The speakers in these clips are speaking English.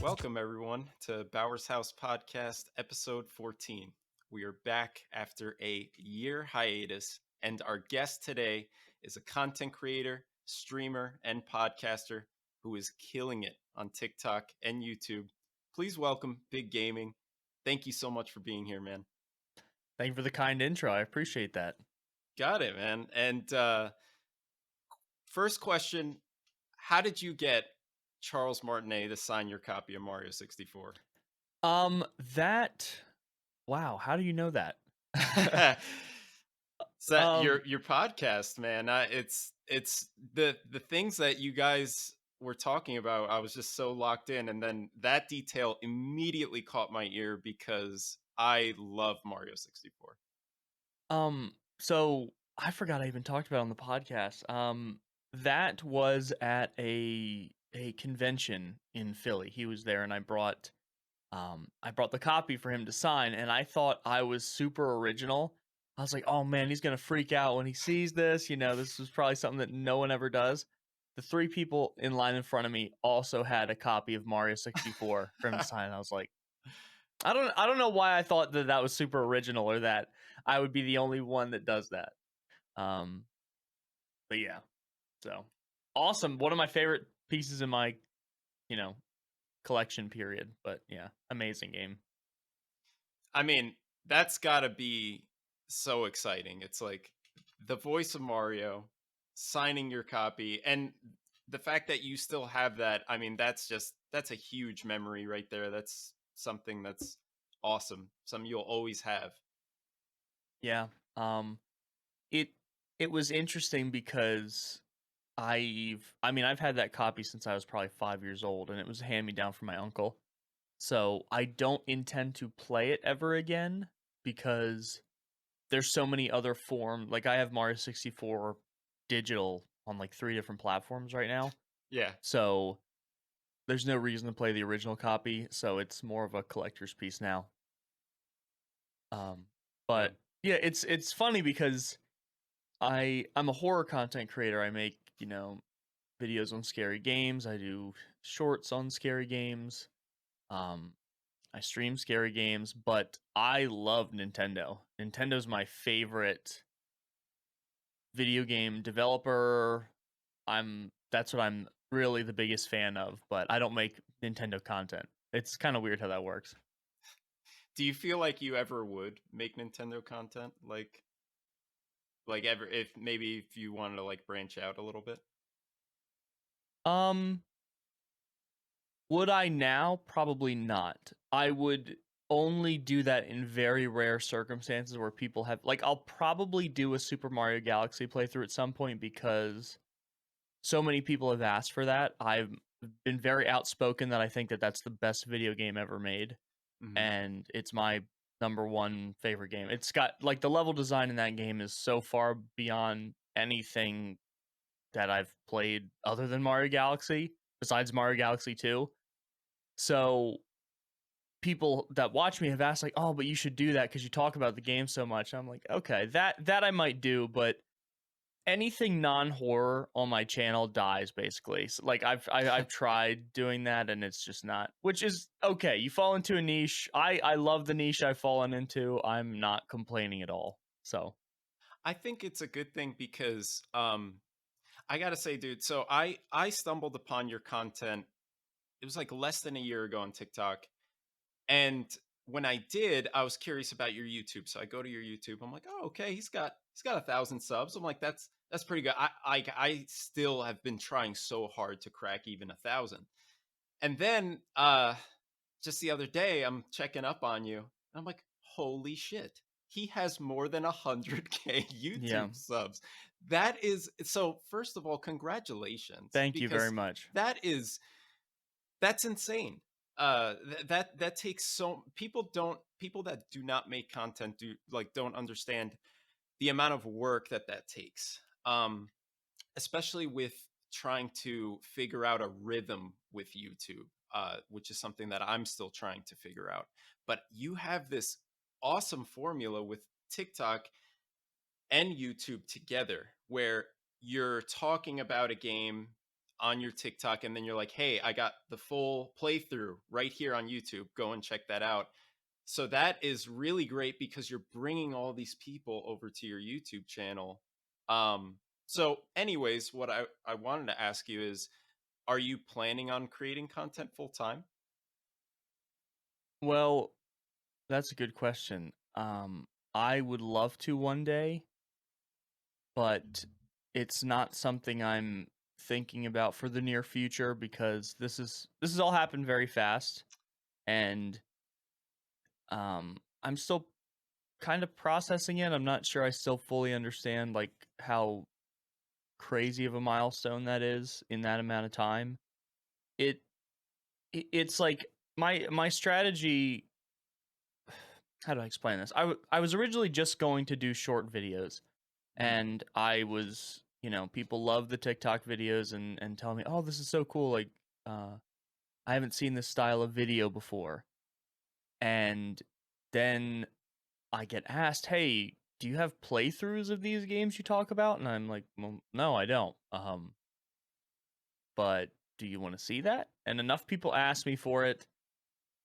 Welcome, everyone, to Bauer's House Podcast, episode 14. We are back after a year hiatus, and our guest today is a content creator, streamer, and podcaster who is killing it on TikTok and YouTube. Please welcome Big Gaming. Thank you so much for being here, man. Thank you for the kind intro. I appreciate that. Got it, man. And first question, how did you get Charles Martinet to sign your copy of Mario 64? Um, that wow, how do you know that? So um, your podcast, man. It's the things that you guys were talking about. I was just so locked in, and then that detail immediately caught my ear because I love Mario 64. so I forgot I even talked about it on the podcast. That was at a convention in Philly. He was there and I brought the copy for him to sign, and I thought I was super original. I was like, oh man, he's gonna freak out when he sees this. This was probably something that no one ever does. The three people in line in front of me also had a copy of Mario 64 for him to sign. I was like, I don't know why I thought that that was super original or that I would be the only one that does that. Um, but yeah, so awesome. One of my favorite pieces in my you know collection period. But yeah, amazing game. I mean, that's got to be so exciting. It's like the voice of Mario signing your copy, and the fact that you still have that. I mean, that's a huge memory right there. That's something that's awesome. Something you'll always have. Yeah. Um, it it was interesting because I've had that copy since I was probably 5 years old, and it was a hand me down from my uncle. So I don't intend to play it ever again because there's so many other like I have Mario 64 digital on like three different platforms right now. Yeah. So there's no reason to play the original copy, so it's more of a collector's piece now. Um, Yeah. but yeah, it's funny because I'm a horror content creator. I make, videos on scary games. I do shorts on scary games. Um, I stream scary games, but I love Nintendo. Nintendo's my favorite video game developer. That's what I'm really the biggest fan of, but I don't make Nintendo content. It's kind of weird how that works. Do you feel like you ever would make Nintendo content? Like ever if you wanted to like branch out a little bit? Um, would I now? Probably not. I would only do that in very rare circumstances where people have I'll probably do a Super Mario Galaxy playthrough at some point because so many people have asked for that. I've been very outspoken that I think that that's the best video game ever made, Mhm. and it's my number one favorite game. It's got the level design in that game is so far beyond anything that I've played other than Mario Galaxy, besides Mario Galaxy 2. So people that watch me have asked "Oh, but you should do that because you talk about the game so much." I'm like, "Okay, that I might do, but anything non-horror on my channel dies basically." So, I've tried doing that and it's just not, which is okay. You fall into a niche. I love the niche I've fallen into. I'm not complaining at all. So, I think it's a good thing because I got to say dude, so I stumbled upon your content. It was like less than a year ago on TikTok. And when I did, I was curious about your YouTube. So I go to your YouTube. I'm like, "Oh, okay, he's got 1,000 subs." I'm like, "That's pretty good." I still have been trying so hard to crack even 1,000. And then just the other day, I'm checking up on you. And I'm like, holy shit. He has more than 100K yeah. YouTube subs. That is so, first of all, congratulations, Thank you very because much. that is that's insane. That takes so people that do not make content don't understand the amount of work that takes. Especially with trying to figure out a rhythm with YouTube, which is something that I'm still trying to figure out. But you have this awesome formula with TikTok and YouTube together where you're talking about a game. on your TikTok and then you're like, "Hey, I got the full playthrough right here on YouTube. Go and check that out." So that is really great because you're bringing all these people over to your YouTube channel. So anyways, what I wanted to ask you is, are you planning on creating content full time? Well, that's a good question. I would love to one day, but it's not something I'm thinking about for the near future because this has all happened very fast, and I'm still kind of processing it. I'm not sure I still fully understand like how crazy of a milestone that is in that amount of time. It, it's like my strategy. How do I explain this? I was originally just going to do short videos, Mm, and I was, people love the TikTok videos and tell me, "Oh, this is so cool, like uh I haven't seen this style of video before." And then I get asked, "Hey, do you have playthroughs of these games you talk about?" And I'm like, "Well, no, I don't. But do you want to see that?" And enough people asked me for it.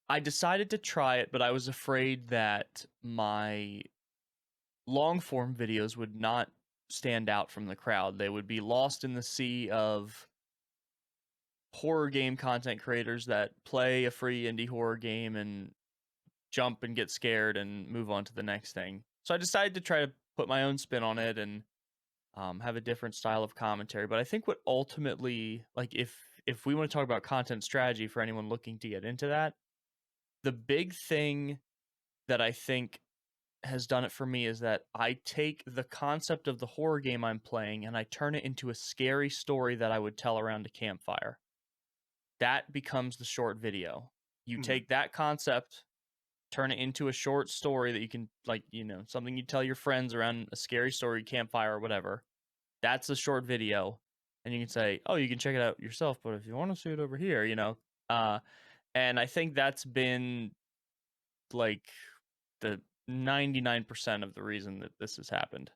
I decided to try it, but I was afraid that my long form videos would not stand out from the crowd. They would be lost in the sea of horror game content creators that play a free indie horror game and jump and get scared and move on to the next thing. So I decided to try to put my own spin on it and have a different style of commentary. But I think what ultimately, like, if we want to talk about content strategy for anyone looking to get into that, the big thing that I think has done it for me is that I take the concept of the horror game I'm playing and I turn it into a scary story that I would tell around a campfire. That becomes the short video. You mhm. take that concept, turn it into a short story that you can, like, something you tell your friends around a scary story campfire or whatever. That's a short video. And you can say, "Oh, you can check it out yourself, but if you want to see it over here, uh and I think that's been like the 99% of the reason that this has happened.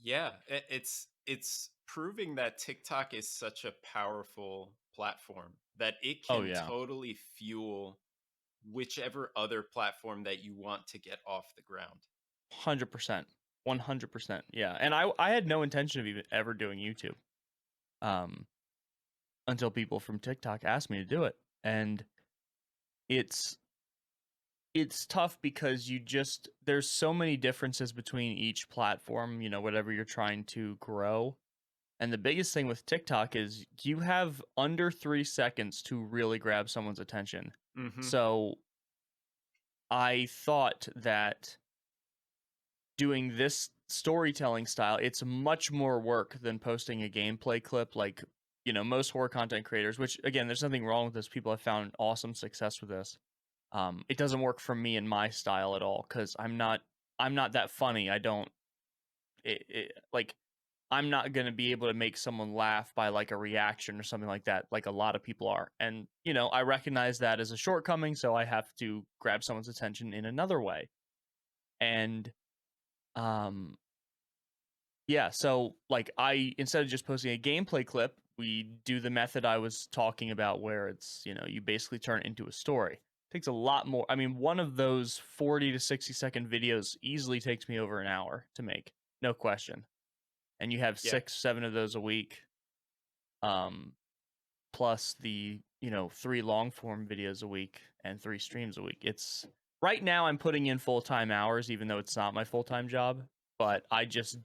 Yeah, it's proving that TikTok is such a powerful platform that it Oh can yeah. totally fuel whichever other platform that you want to get off the ground. 100%. 100%. Yeah. And I had no intention of even ever doing YouTube. Um until people from TikTok asked me to do it. And it's it's tough because there's so many differences between each platform, whatever you're trying to grow. And the biggest thing with TikTok is you have under 3 seconds to really grab someone's attention. Mhm. So I thought that doing this storytelling style, it's much more work than posting a gameplay clip like, most horror content creators, which again, there's nothing wrong with this. People have found awesome success with this. It doesn't work for me and my style at all because I'm not that funny. I don't like I'm not gonna be able to make someone laugh by like a reaction or something like that, like a lot of people are. And I recognize that as a shortcoming, so I have to grab someone's attention in another way. And um yeah, so like instead of just posting a gameplay clip, we do the method I was talking about where it's, you basically turn it into a story. Takes a lot more. I mean, one of those 40 to 60-second videos easily takes me over an hour to make. No question. And you have Yeah. 6, 7 of those a week. Um plus the, 3 long form videos a week and 3 streams a week. It's right now I'm putting in full-time hours even though it's not my full-time job, but I just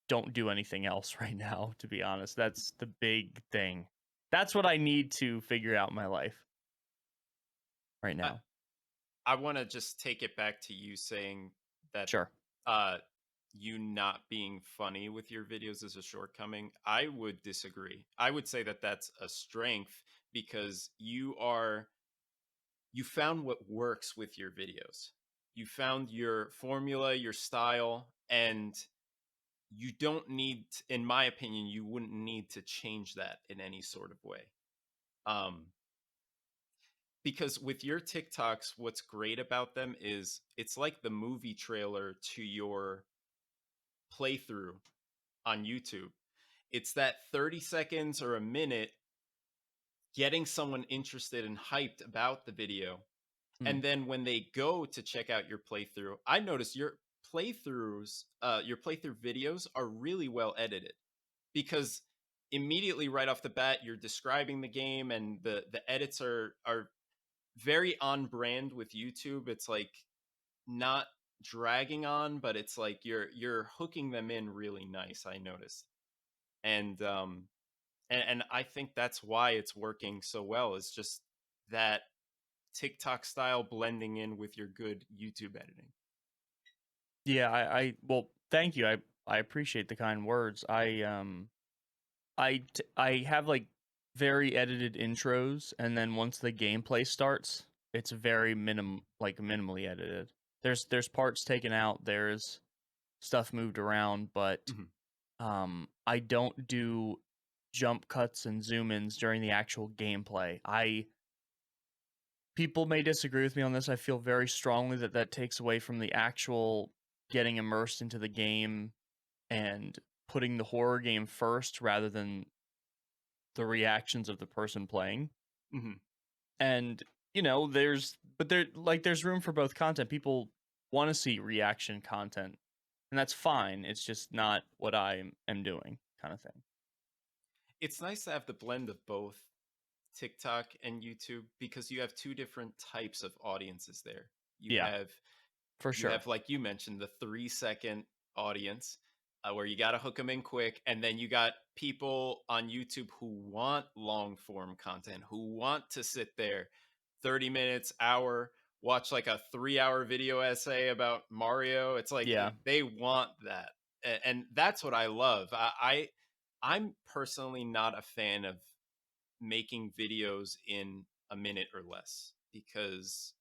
don't do anything else right now, to be honest. That's the big thing. That's what I need to figure out in my life right I now. I wanna just take it back to you saying that, Sure. uh, you not being funny with your videos is a shortcoming. I would disagree. I would say that that's a strength because you found what works with your videos. You found your formula, your style, and you don't need, in my opinion, you wouldn't need to change that in any sort of way. Um, because with your TikToks, what's great about them is it's like the movie trailer to your playthrough on YouTube. It's that 30 seconds or a minute getting someone interested and hyped about the video. Mm. And then when they go to check out your playthrough, I noticed your playthrough videos are really well edited because immediately right off the bat you're describing the game, and the edits are very on brand with YouTube. It's like not dragging on, but it's like you're hooking them in really nice, I noticed. And and I think that's why it's working so well, is just that TikTok style blending in with your good YouTube editing. Yeah, well, thank you. I appreciate the kind words. I have like very edited intros, and then once the gameplay starts, it's very minimally edited. There's parts taken out, there's stuff moved around, but Mhm. I don't do jump cuts and zoom ins during the actual gameplay. I People may disagree with me on this. I feel very strongly that that takes away from the actual getting immersed into the game and putting the horror game first rather than the reactions of the person playing. Mhm. And there's room for both content. People want to see reaction content, and that's fine. It's just not what am doing, kind of thing. It's nice to have the blend of both TikTok and YouTube because you have two different types of audiences there. You Yeah, have for you sure. have like you mentioned the 3-second audience, where you got to hook them in quick, and then you got people on YouTube who want long form content, who want to sit there 30 minutes, hour, watch like a 3-hour video essay about Mario. It's like Yeah, they want that. And that's what I love. I'm personally not a fan of making videos in a minute or less because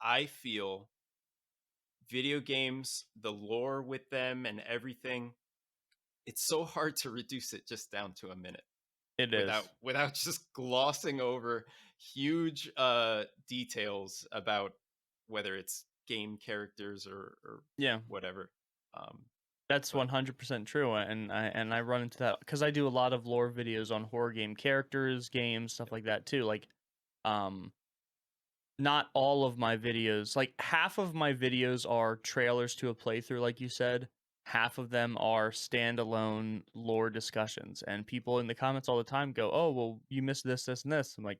I feel video games, the lore with them and everything, it's so hard to reduce it just down to a minute it without is. just glossing over huge details about whether it's game characters or Yeah, whatever. Um that's but 100% true, and I run into that because I do a lot of lore videos on horror game characters, games, stuff like that too. Um, not all of my videos, like half of my videos are trailers to a playthrough, like you said. Half of them are standalone lore discussions, and people in the comments all the time go, "Oh, well, you missed this, this, and this." I'm like,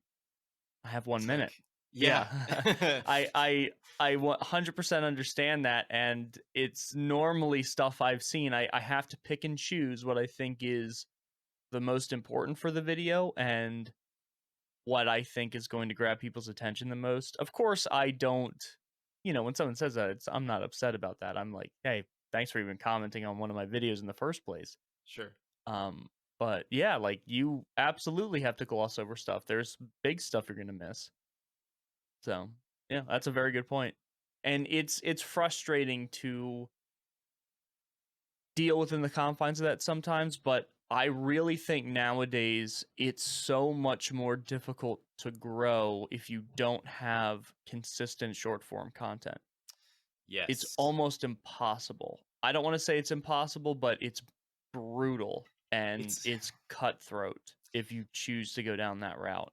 I have it's 1 minute. like yeah. Yeah. I 100% understand that, and it's normally stuff I've seen. I have to pick and choose what I think is the most important for the video and what I think is going to grab people's attention the most. Of course, I don't, when someone says that, I'm not upset about that. I'm like, "Hey, thanks for even commenting on one of my videos in the first place." Sure. Um, but yeah, like you absolutely have to gloss over stuff. There's big stuff you're going to miss. So, yeah, that's a very good point. And it's frustrating to deal within the confines of that sometimes, but I really think nowadays it's so much more difficult to grow if you don't have consistent short form content. It's Yes. almost impossible. I don't want to say it's impossible, but it's brutal and It's it's cutthroat if you choose to go down that route.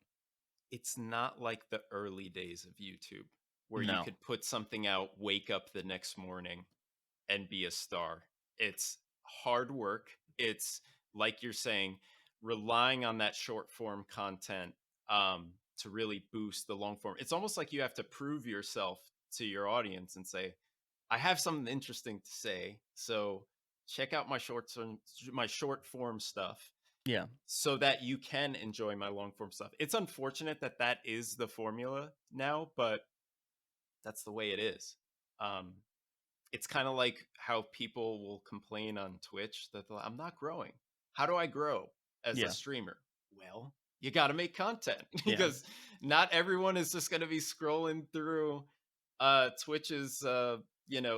it's not like the early days of YouTube where you No. could put something out, wake up the next morning and be a star. It's hard work. It's like you're saying, relying on that short form content to really boost the long form. It's almost like you have to prove yourself to your audience and say, I have something interesting to say. So check out my short form stuff Yeah. so that you can enjoy my long form stuff. It's unfortunate that that is the formula now, but that's the way it is. Um, it's kind of like how people will complain on Twitch that I'm not growing. How do I grow as a Yeah. streamer? Well, you got to make content Yeah. because not everyone is just going to be scrolling through Twitch's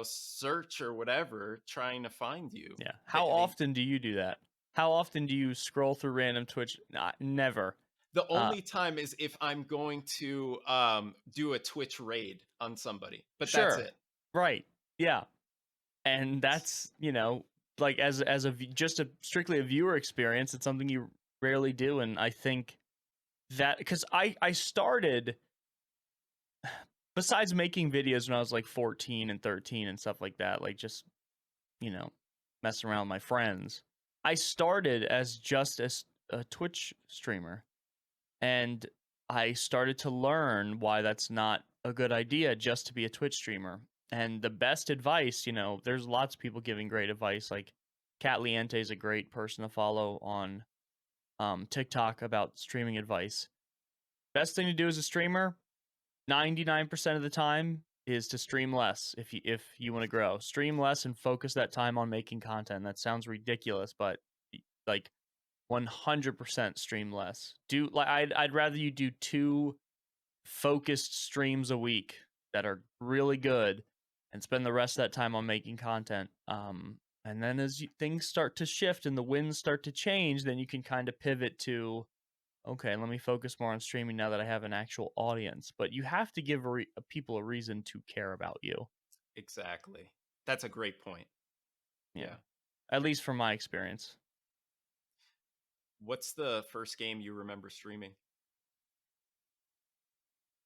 search or whatever trying to find you. Yeah. They, How they often do you do that? How often do you scroll through random Twitch? Never. The Uh, only time is if I'm going to do a Twitch raid on somebody, but that's sure. it. Right. Yeah. And that's. like as just a strictly a viewer experience, it's something you rarely do, and I think that because I started besides making videos when I was like 14 and 13 and stuff like that, like just you know messing around with my friends. I started as just as a Twitch streamer, and I started to learn why that's not a good idea just to be a Twitch streamer. And the best advice, there's lots of people giving great advice. Like Kat Liente is a great person to follow on TikTok about streaming advice. Best thing to do as a streamer, 99% of the time, is to stream less if you want to grow. Stream less and focus that time on making content. That sounds ridiculous, but like 100% stream less. Do like I'd rather you do 2 focused streams a week that are really good and spend the rest of that time on making content. And then as things start to shift and the winds start to change, then you can kind of pivot to, okay, let me focus more on streaming now that I have an actual audience. But you have to give people a reason to care about you. Exactly. That's a great point. Yeah. Yeah. At least from my experience. What's the first game you remember streaming?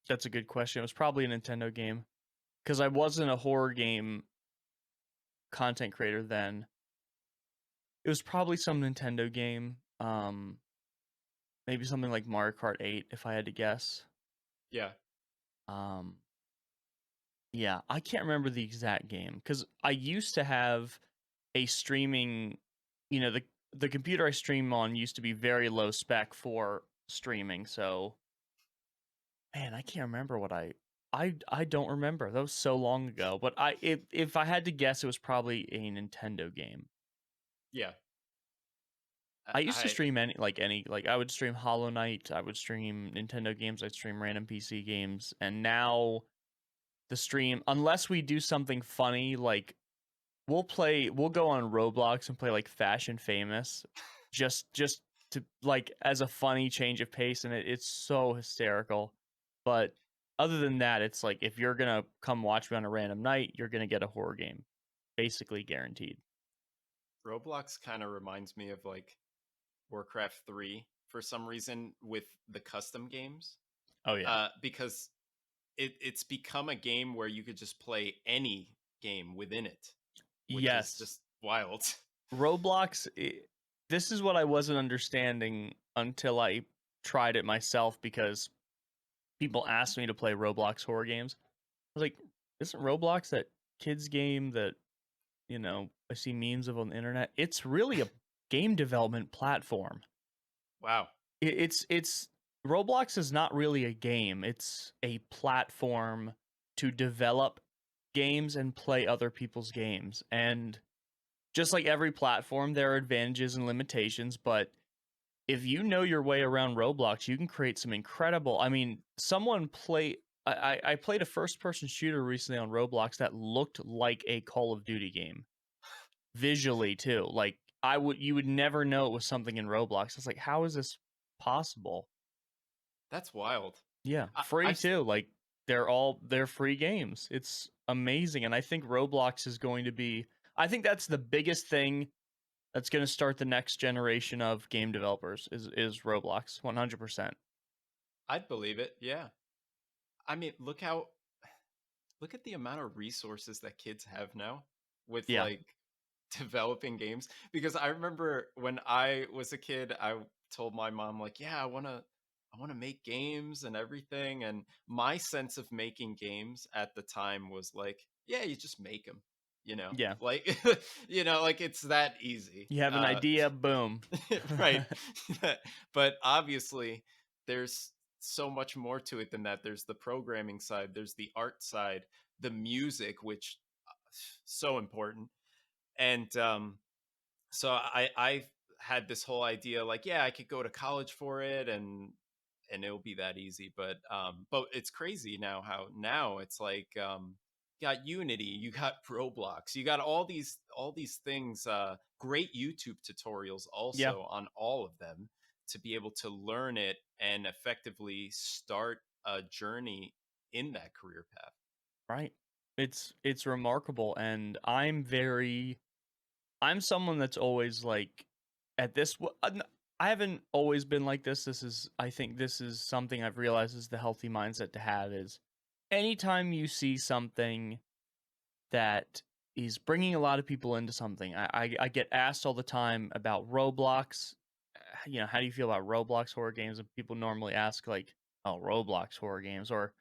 That's a good question. It was probably a Nintendo game because I wasn't a horror game content creator then. It was probably some Nintendo game. Maybe something like Mario Kart 8 if I had to guess. Yeah. Um yeah, I can't remember the exact game cuz I used to have a streaming, the computer I stream on used to be very low spec for streaming. So, man, I can't remember what I don't remember. That was so long ago, but if I had to guess it was probably a Nintendo game. Yeah. I used to I stream any I would stream Hollow Knight, I would stream Nintendo games, I'd stream random PC games, and now the stream, unless we do something funny, like we'll go on Roblox and play like Fashion Famous, just to like as a funny change of pace, and it's so hysterical. But other than that, it's like if you're gonna come watch me on a random night, you're gonna get a horror game, basically guaranteed. Roblox kind of reminds me of like Warcraft 3 for some reason with the custom games. Oh yeah, Because it's become a game where you could just play any game within it, which is yes. just wild. Roblox, this is what I wasn't understanding until I tried it myself because people asked me to play Roblox horror games. I was like, isn't Roblox that kids game that, I see memes of on the internet? It's really a game development platform. Wow. It's Roblox is not really a game. It's a platform to develop games and play other people's games. And just like every platform, there are advantages and limitations, but if you know your way around Roblox, you can create some incredible. I mean, someone play. I played a first person shooter recently on Roblox that looked like a Call of Duty game visually too. Like you would never know it was something in Roblox. It's like, how is this possible? That's wild. Yeah, I, free I've too. Like they're free games. It's amazing, and I think Roblox is going to be. I think that's the biggest thing that's going to start the next generation of game developers is Roblox 100%. I'd believe it. Yeah. I mean, look at the amount of resources that kids have now with Yeah. like developing games, because I remember when I was a kid, I told my mom like, "Yeah, I want to make games and everything." And my sense of making games at the time was like, "Yeah, you just make them." You know? Yeah. Like like it's that easy. You have an idea, boom. Right. But obviously there's so much more to it than that. There's the programming side, there's the art side, the music, which so important. And so I had this whole idea like, yeah, I could go to college for it, and it'll be that easy. But it's crazy now how now it's like, you got Unity, you got Roblox, you got all these things, great YouTube tutorials Yeah, also on all of them to be able to learn it and effectively start a journey in that career path. right. It's remarkable, and I'm very I'm someone that's always like at this I haven't always been like this. I think this is something I've realized is the healthy mindset to have is anytime you see something that is bringing a lot of people into something. I get asked all the time about Roblox. How do you feel about Roblox horror games? And people normally ask like, "Oh, Roblox horror games," or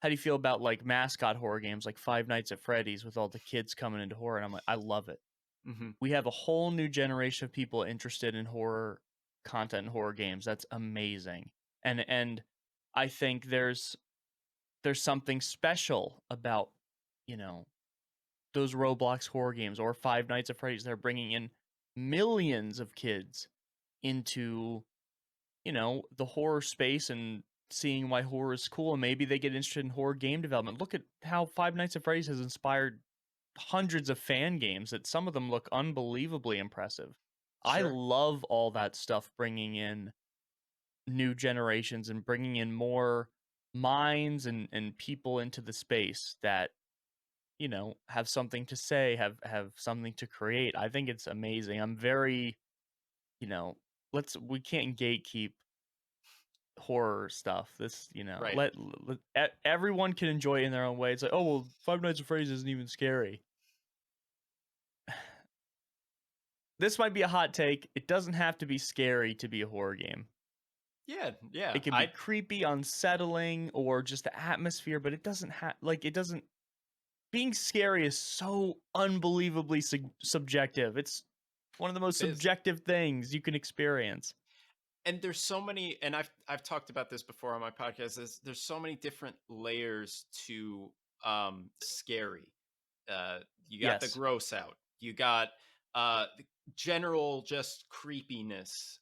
"How do you feel about like mascot horror games like Five Nights at Freddy's with all the kids coming into horror?" And I'm like, I love it. Hmm. We have a whole new generation of people interested in horror content and horror games. That's amazing. And I think there's something special about you know those Roblox horror games or Five Nights at Freddy's. They're bringing in millions of kids into, the horror space and seeing why horror is cool. And maybe they get interested in horror game development. Look at how Five Nights at Freddy's has inspired hundreds of fan games that some of them look unbelievably impressive. I Sure. love all that stuff bringing in new generations and bringing in more minds and people into the space that have something to say, have something to create. I think it's amazing. I'm very, you know, let's we can't gatekeep horror stuff. This, Right. everyone can enjoy it in their own way. It's like, oh well, Five Nights at Freddy's isn't even scary. This might be a hot take. It doesn't have to be scary to be a horror game. Yeah. Yeah. It can be creepy, unsettling, or just the atmosphere, but it doesn't have it doesn't being scary is so unbelievably subjective. It's one of the most It is. subjective things you can experience. And there's so many, and I've talked about this before on my podcast. There's so many different layers to scary. You got the Yes, gross out. You got the general just creepiness,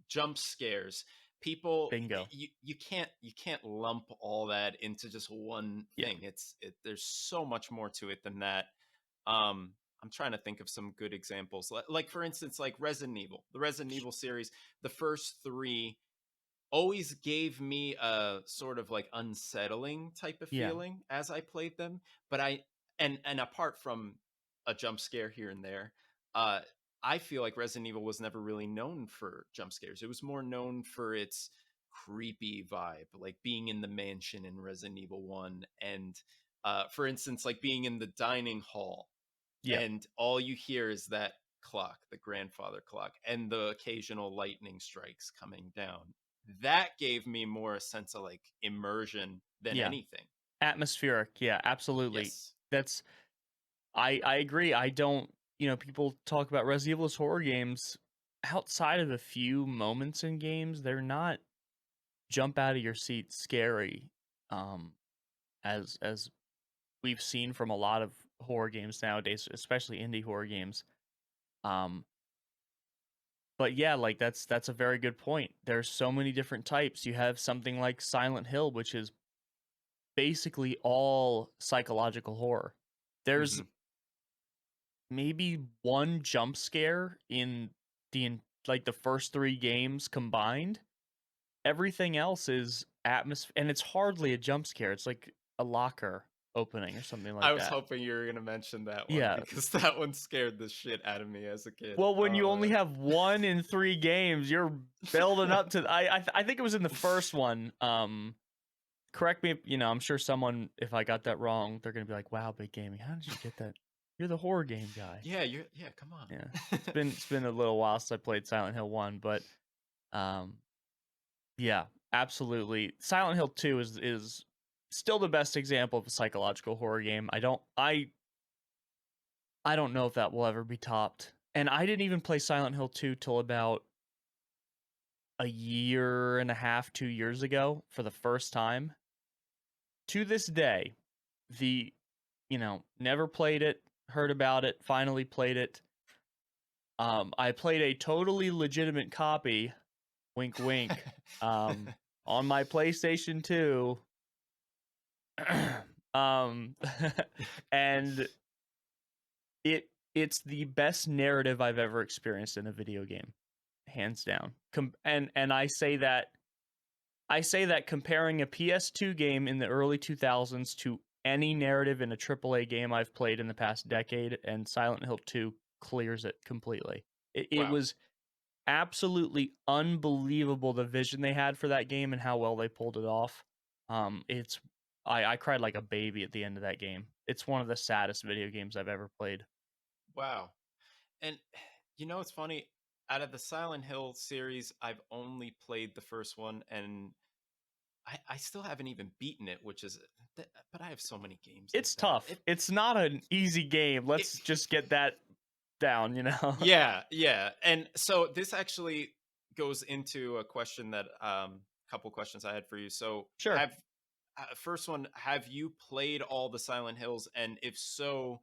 jump scares. People, bingo. you can't lump all that into just one Yeah, thing. There's so much more to it than that. I'm trying to think of some good examples. Like for instance, like Resident Evil, the Resident Evil series, the first three always gave me a sort of like unsettling type of yeah, feeling as I played them. But and apart from a jump scare here and there, uh, I feel like Resident Evil was never really known for jump scares. It was more known for its creepy vibe, like being in the mansion in Resident Evil 1, and for instance, like being in the dining hall yeah, and all you hear is that clock, the grandfather clock, and the occasional lightning strikes coming down. That gave me more a sense of like immersion than yeah. anything. Atmospheric. Yeah, absolutely. Yes. That's I agree. I don't. People talk about Resident Evil as horror games. Outside of a few moments in games, they're not jump out of your seat scary. Um, as we've seen from a lot of horror games nowadays, especially indie horror games. Um, but yeah, like that's a very good point. There's so many different types. You have something like Silent Hill, which is basically all psychological horror. There's Hmm. maybe one jump scare in like the first 3 games combined. Everything else is atmosphere, and it's hardly a jump scare. It's like a locker opening or something I like was that. hoping you were going to mention that one Yeah. because that one scared the shit out of me as a kid. Well, when you Oh only man. have 1 in 3 games, you're building up to I think it was in the first one. Correct me if, I'm sure someone, if I got that wrong, they're gonna be like, "Wow, big gaming, how did you get that? You're the horror game guy." Yeah, come on. Yeah. It's been a little while since I played Silent Hill 1, but, um, yeah, absolutely. Silent Hill 2 is still the best example of a psychological horror game. I don't know if that will ever be topped, and I didn't even play Silent Hill 2 till about a year and a half, 2 years ago for the first time. To this day, never played it, heard about it, finally played it. I played a totally legitimate copy, wink wink, on my PlayStation 2. um and it's the best narrative I've ever experienced in a video game, hands down. And I say that comparing a PS2 game in the early 2000s to any narrative in a AAA game I've played in the past decade, and Silent Hill 2 clears it completely. It Wow. was absolutely unbelievable the vision they had for that game and how well they pulled it off. It's I cried like a baby at the end of that game. It's one of the saddest video games I've ever played. Wow. And it's funny. Out of the Silent Hill series, I've only played the first one, and I still haven't even beaten it, which is, but I have so many games like It's that. tough. It's not an easy game. It Let's just get that down, you know? Yeah, yeah. And so this actually goes into a question that couple questions I had for you. So Sure. have first one, have you played all the Silent Hills, and if so,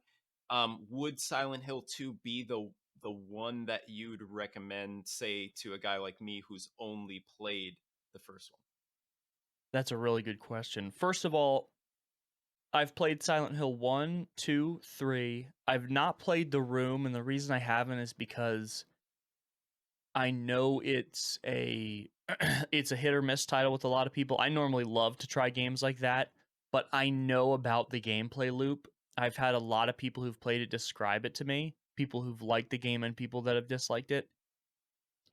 would Silent Hill 2 be the one that you'd recommend, say, to a guy like me who's only played the first one? That's a really good question. First of all, I've played Silent Hill 1, 2, 3. I've not played The Room, and the reason I haven't is because I know it's a it's a hit or miss title with a lot of people. I normally love to try games like that, but I know about the gameplay loop. I've had a lot of people who've played it describe it to me, people who've liked the game and people that have disliked it,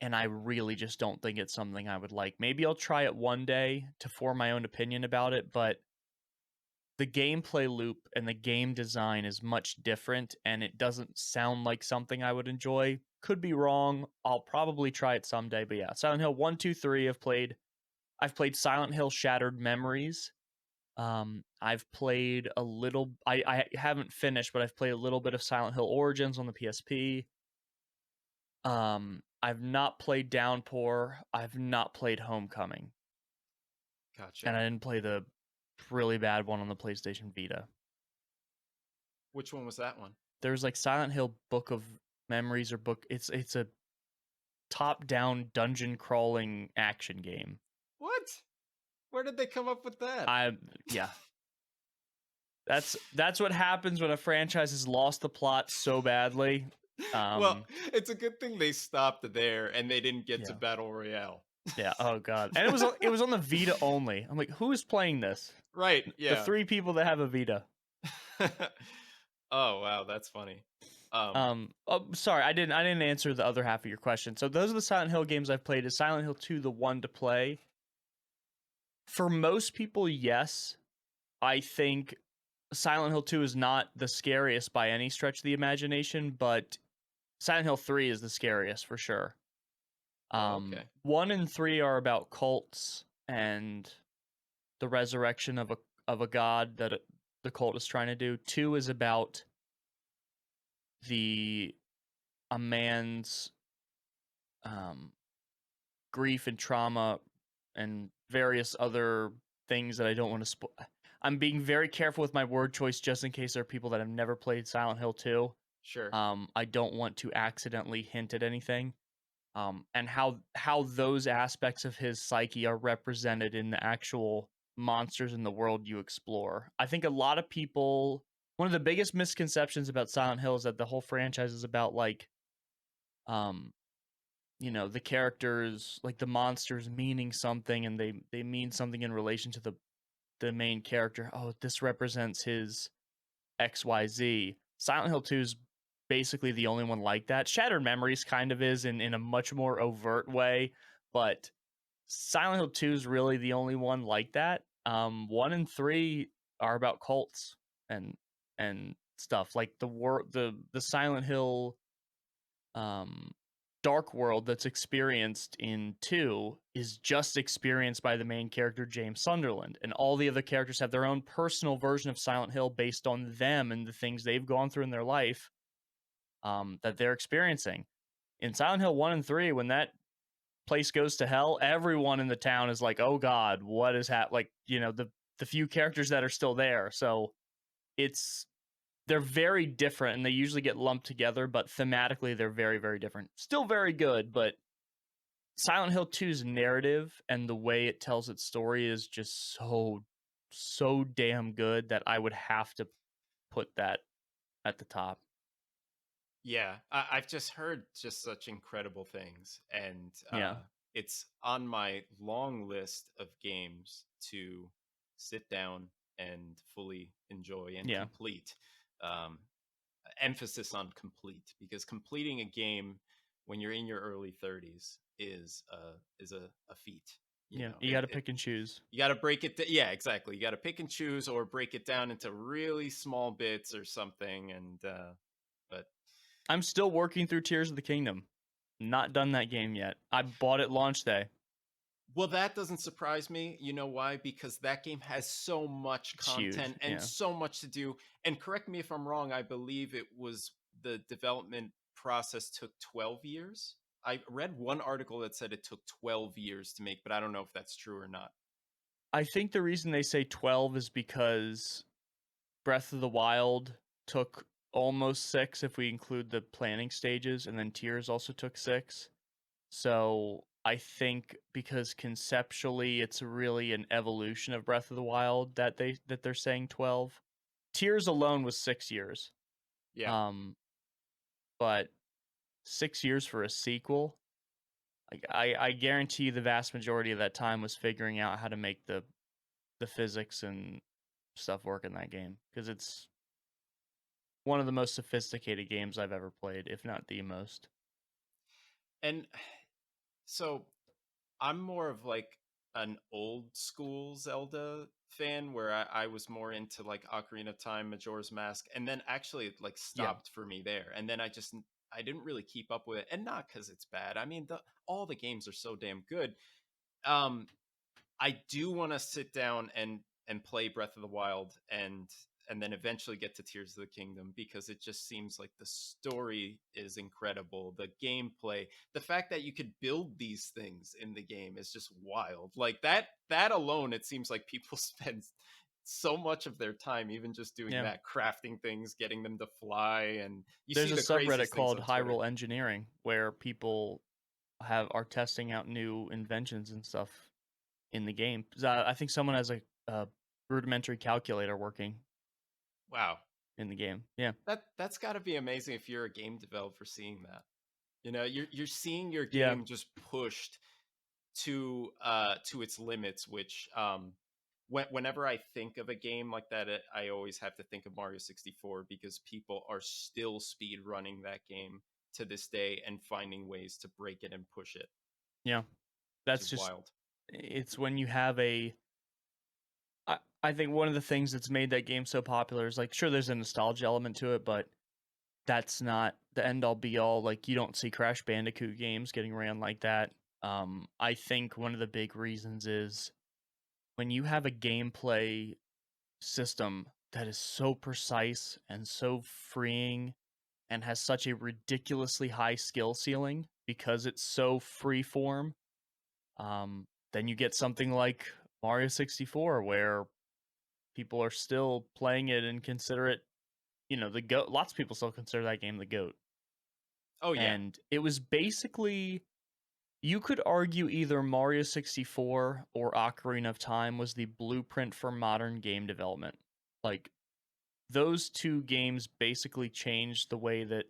and I really just don't think it's something I would like. Maybe I'll try it one day to form my own opinion about it, but the gameplay loop and the game design is much different and it doesn't sound like something I would enjoy. Could be wrong. I'll probably try it someday, but yeah, Silent Hill 1, 2, 3 I've played. I've played Silent Hill Shattered Memories. I've played a little I haven't finished, but I've played a little bit of Silent Hill Origins on the PSP. I've not played Downpour. I've not played Homecoming. And Gotcha. I didn't play the really bad one on the PlayStation Vita. Which one was that one? There's like Silent Hill Book of Memories or book it's a top-down dungeon crawling action game. What? Where did they come up with that? I yeah. That's what happens when a franchise has lost the plot so badly. Well, Um it's a good thing they stopped there and they didn't get to yeah. Battle Royale. Yeah, oh god. And it was on the Vita only. I'm like, "Who is playing this?" Right, The yeah. 3 people that have a Vita. Oh, wow, that's funny. Um, Oh, sorry, I didn't answer the other half of your question. So those are the Silent Hill games I've played. Is Silent Hill 2 the one to play? For most people, yes. I think Silent Hill 2 is not the scariest by any stretch of the imagination, but Silent Hill 3 is the scariest for sure. oh, okay. 1 and 3 are about cults and the resurrection of a god that the cult is trying to do. 2 is about the a man's um grief and trauma and various other things that I don't want to I'm being very careful with my word choice just in case there are people that have never played Silent Hill 2. Sure. I don't want to accidentally hint at anything. And how those aspects of his psyche are represented in the actual monsters in the world you explore. I think a lot of people one of the biggest misconceptions about Silent Hill is that the whole franchise is about like um the characters like the monsters meaning something and they mean something in relation to the main character. Oh, this represents his XYZ. Silent Hill 2 is basically the only one like that. Shattered Memories kind of is in a much more overt way, but Silent Hill 2 is really the only one like that. 1 and 3 are about cults and stuff. Like the Silent Hill um dark world that's experienced in 2 is just experienced by the main character James Sunderland, and all the other characters have their own personal version of Silent Hill based on them and the things they've gone through in their life that they're experiencing. In Silent Hill 1 and 3, when that place goes to hell, everyone in the town is like, "Oh god, what is like, the few characters that are still there." So, it's they're very different and they usually get lumped together, but thematically they're very, very different. Still very good, but Silent Hill 2's narrative and the way it tells its story is just so damn good that I would have to put that at the top. Yeah, I've just heard just such incredible things, and Yeah. it's on my long list of games to sit down and fully enjoy and Yeah. complete. Um, emphasis on complete, because completing a game when you're in your early 30s is a feat. You Yeah, know, you got to pick and choose. you got to break it. Yeah, exactly. You got to pick and choose, or break it down into really small bits or something. And but I'm still working through Tears of the Kingdom. Not done that game yet. I bought it launch day. well, that doesn't surprise me. You know why? Because that game has so much It's huge. content and Yeah. so much to do. And correct me if I'm wrong, I believe it was the development process took 12 years. I read one article that said it took 12 years to make, but I don't know if that's true or not. I think the reason they say 12 is because Breath of the Wild took almost 6 if we include the planning stages, and then Tears also took 6. So I think because conceptually it's really an evolution of Breath of the Wild that they're saying 12. Tears alone was 6 years. Yeah. Um but 6 years for a sequel, like I guarantee the vast majority of that time was figuring out how to make the physics and stuff work in that game, because it's one of the most sophisticated games I've ever played, if not the most. And so I'm more of like an old school Zelda fan, where I was more into like Ocarina of Time, Majora's Mask, and then actually it like Yeah. stopped for me there. And then I didn't really keep up with it, and not because it's bad. I mean, all the games are so damn good. Um, I do want to sit down and play Breath of the Wild, and then eventually get to Tears of the Kingdom, because it just seems like the story is incredible, the gameplay, the fact that you could build these things in the game is just wild. Like that alone, it seems like people spend so much of their time even just doing Yeah. that, crafting things, getting them to fly, and you There's see a the subreddit craziest things called on Twitter. Hyrule Engineering where people have are testing out new inventions and stuff in the game. I think someone has a rudimentary calculator working Wow. in the game. Yeah. That's got to be amazing if you're a game developer seeing that. You know, you're seeing your Yeah. game just pushed to its limits, which whenever I think of a game like that, I always have to think of Mario 64, because people are still speed running that game to this day and finding ways to break it and push it, Yeah. which That's is just wild. it's when you have a I think one of the things that's made that game so popular is, like, sure, there's a nostalgia element to it, but that's not the end all be all. Like, you don't see Crash Bandicoot games getting ran like that. I think one of the big reasons is when you have a gameplay system that is so precise and so freeing and has such a ridiculously high skill ceiling because it's so free form, then you get something like Mario 64 where people are still playing it and consider it, the goat. Lots of people still consider that game the goat. Oh yeah. And it was basically, you could argue either Mario 64 or Ocarina of Time was the blueprint for modern game development. Like, those two games basically changed the way that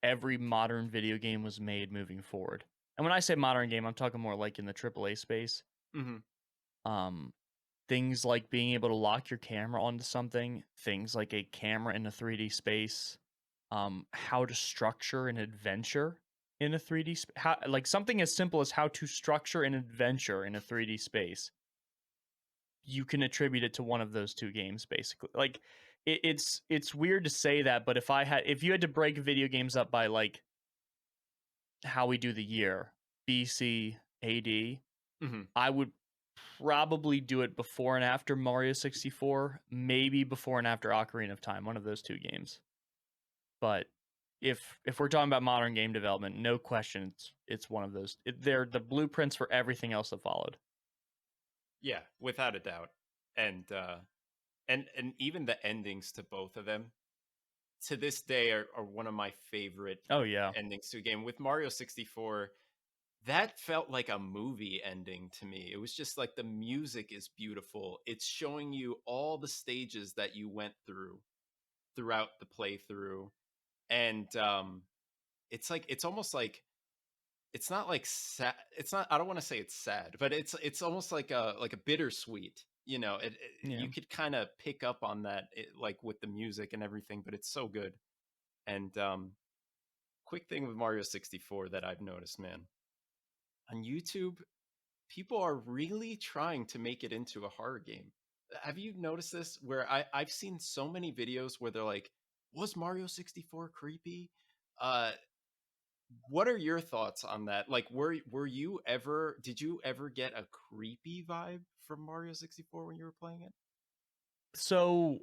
every modern video game was made moving forward. And when I say modern game, I'm talking more like in the AAA space. Hmm. Um, Things like being able to lock your camera onto something, things like a camera in a 3D space, how to structure an adventure in a 3D how, like something as simple as how to structure an adventure in a 3D space. You can attribute it to one of those two games, basically. Like, it's weird to say that, but if you had to break video games up by like how we do the year, BC, AD, Hmm. I would probably do it before and after Mario 64, maybe before and after Ocarina of Time, one of those two games. But if we're talking about modern game development, no question, it's one of those. They're the blueprints for everything else that followed. Yeah, without a doubt. And and even the endings to both of them to this day are one of my favorite Oh yeah, endings to a game. With Mario 64, that felt like a movie ending to me. It was just like the music is beautiful. It's showing you all the stages that you went through throughout the playthrough. And it's like it's almost like it's not like sad. It's not, I don't want to say it's sad, but it's almost like a bittersweet. You know, yeah. you could kind of pick up on that, like with the music and everything, but it's so good. And quick thing with Mario 64 that I've noticed, man, on YouTube, people are really trying to make it into a horror game. Have you noticed this? Where I've seen so many videos where they're like, "Was Mario 64 creepy?" Uh, what are your thoughts on that? Like, were you ever? Did you ever get a creepy vibe from Mario 64 when you were playing it? So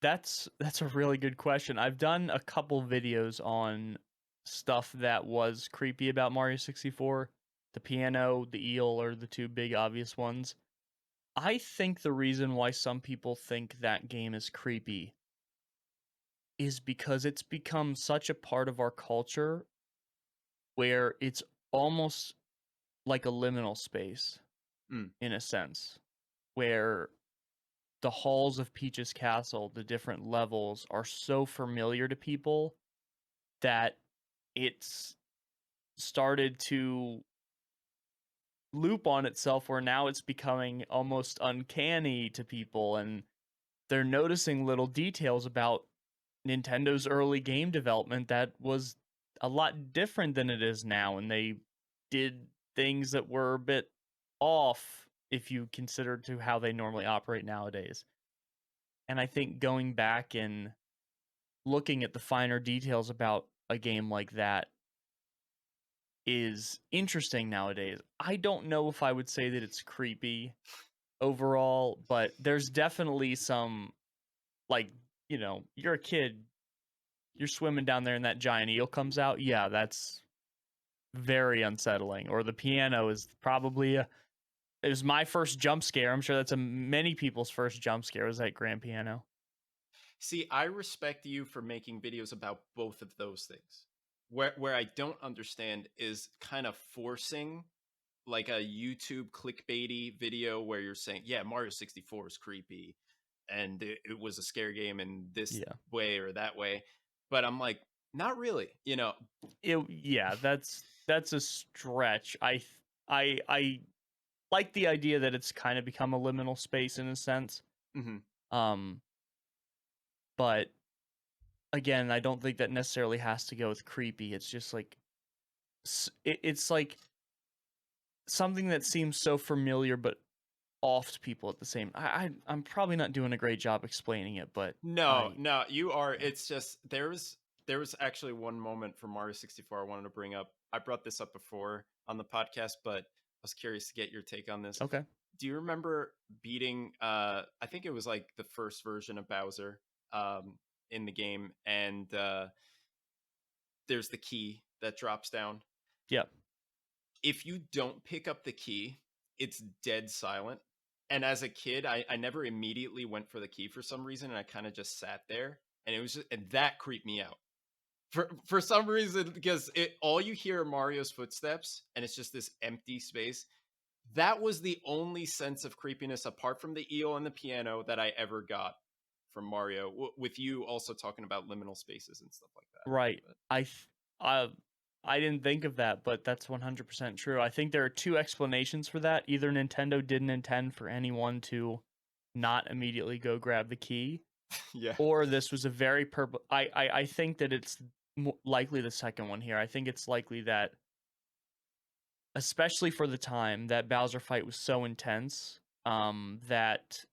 that's a really good question. I've done a couple videos on stuff that was creepy about Mario 64. The piano, the eel are the two big obvious ones. I think the reason why some people think that game is creepy is because it's become such a part of our culture where it's almost like a liminal space Mm, in a sense, where the halls of Peach's castle, the different levels are so familiar to people that it's started to loop on itself where now it's becoming almost uncanny to people, and they're noticing little details about Nintendo's early game development that was a lot different than it is now, and they did things that were a bit off if you consider to how they normally operate nowadays. And I think going back and looking at the finer details about a game like that is interesting nowadays. I don't know if I would say that it's creepy overall, but there's definitely some, like, you're a kid, you're swimming down there and that giant eel comes out. Yeah, that's very unsettling. Or the piano is probably it was my first jump scare. I'm sure that's a many people's first jump scare was that grand piano. See, I respect you for making videos about both of those things. Where I don't understand is kind of forcing like a YouTube clickbaity video where you're saying, "Yeah, Mario 64 is creepy and it was a scare game in this Yeah. way or that way." But I'm like, not really, you know. Yeah, that's a stretch. I like the idea that it's kind of become a liminal space in a sense. Mhm. Um, but again, I don't think that necessarily has to go with creepy. It's just like it's like something that seems so familiar but off to people at the same. I'm probably not doing a great job explaining it, but No, I no, you are. yeah. It's just there was actually one moment for Mario 64 I wanted to bring up. I brought this up before on the podcast, but I was curious to get your take on this. Okay. Do you remember beating I think it was like the first version of Bowser in the game, and there's the key that drops down. Yeah. If you don't pick up the key, it's dead silent. And as a kid, I never immediately went for the key for some reason, and I kind of just sat there, and it was just, and that creeped me out for some reason because it all you hear are Mario's footsteps, and it's just this empty space. That was the only sense of creepiness apart from the eel and the piano that I ever got from Mario. With you also talking about liminal spaces and stuff like that. Right. But I th- uh I didn't think of that, but that's 100% true. I think there are two explanations for that. Either Nintendo didn't intend for anyone to not immediately go grab the key, yeah, or this was a very I think that it's likely the second one here. I think it's likely that, especially for the time, that Bowser fight was so intense, that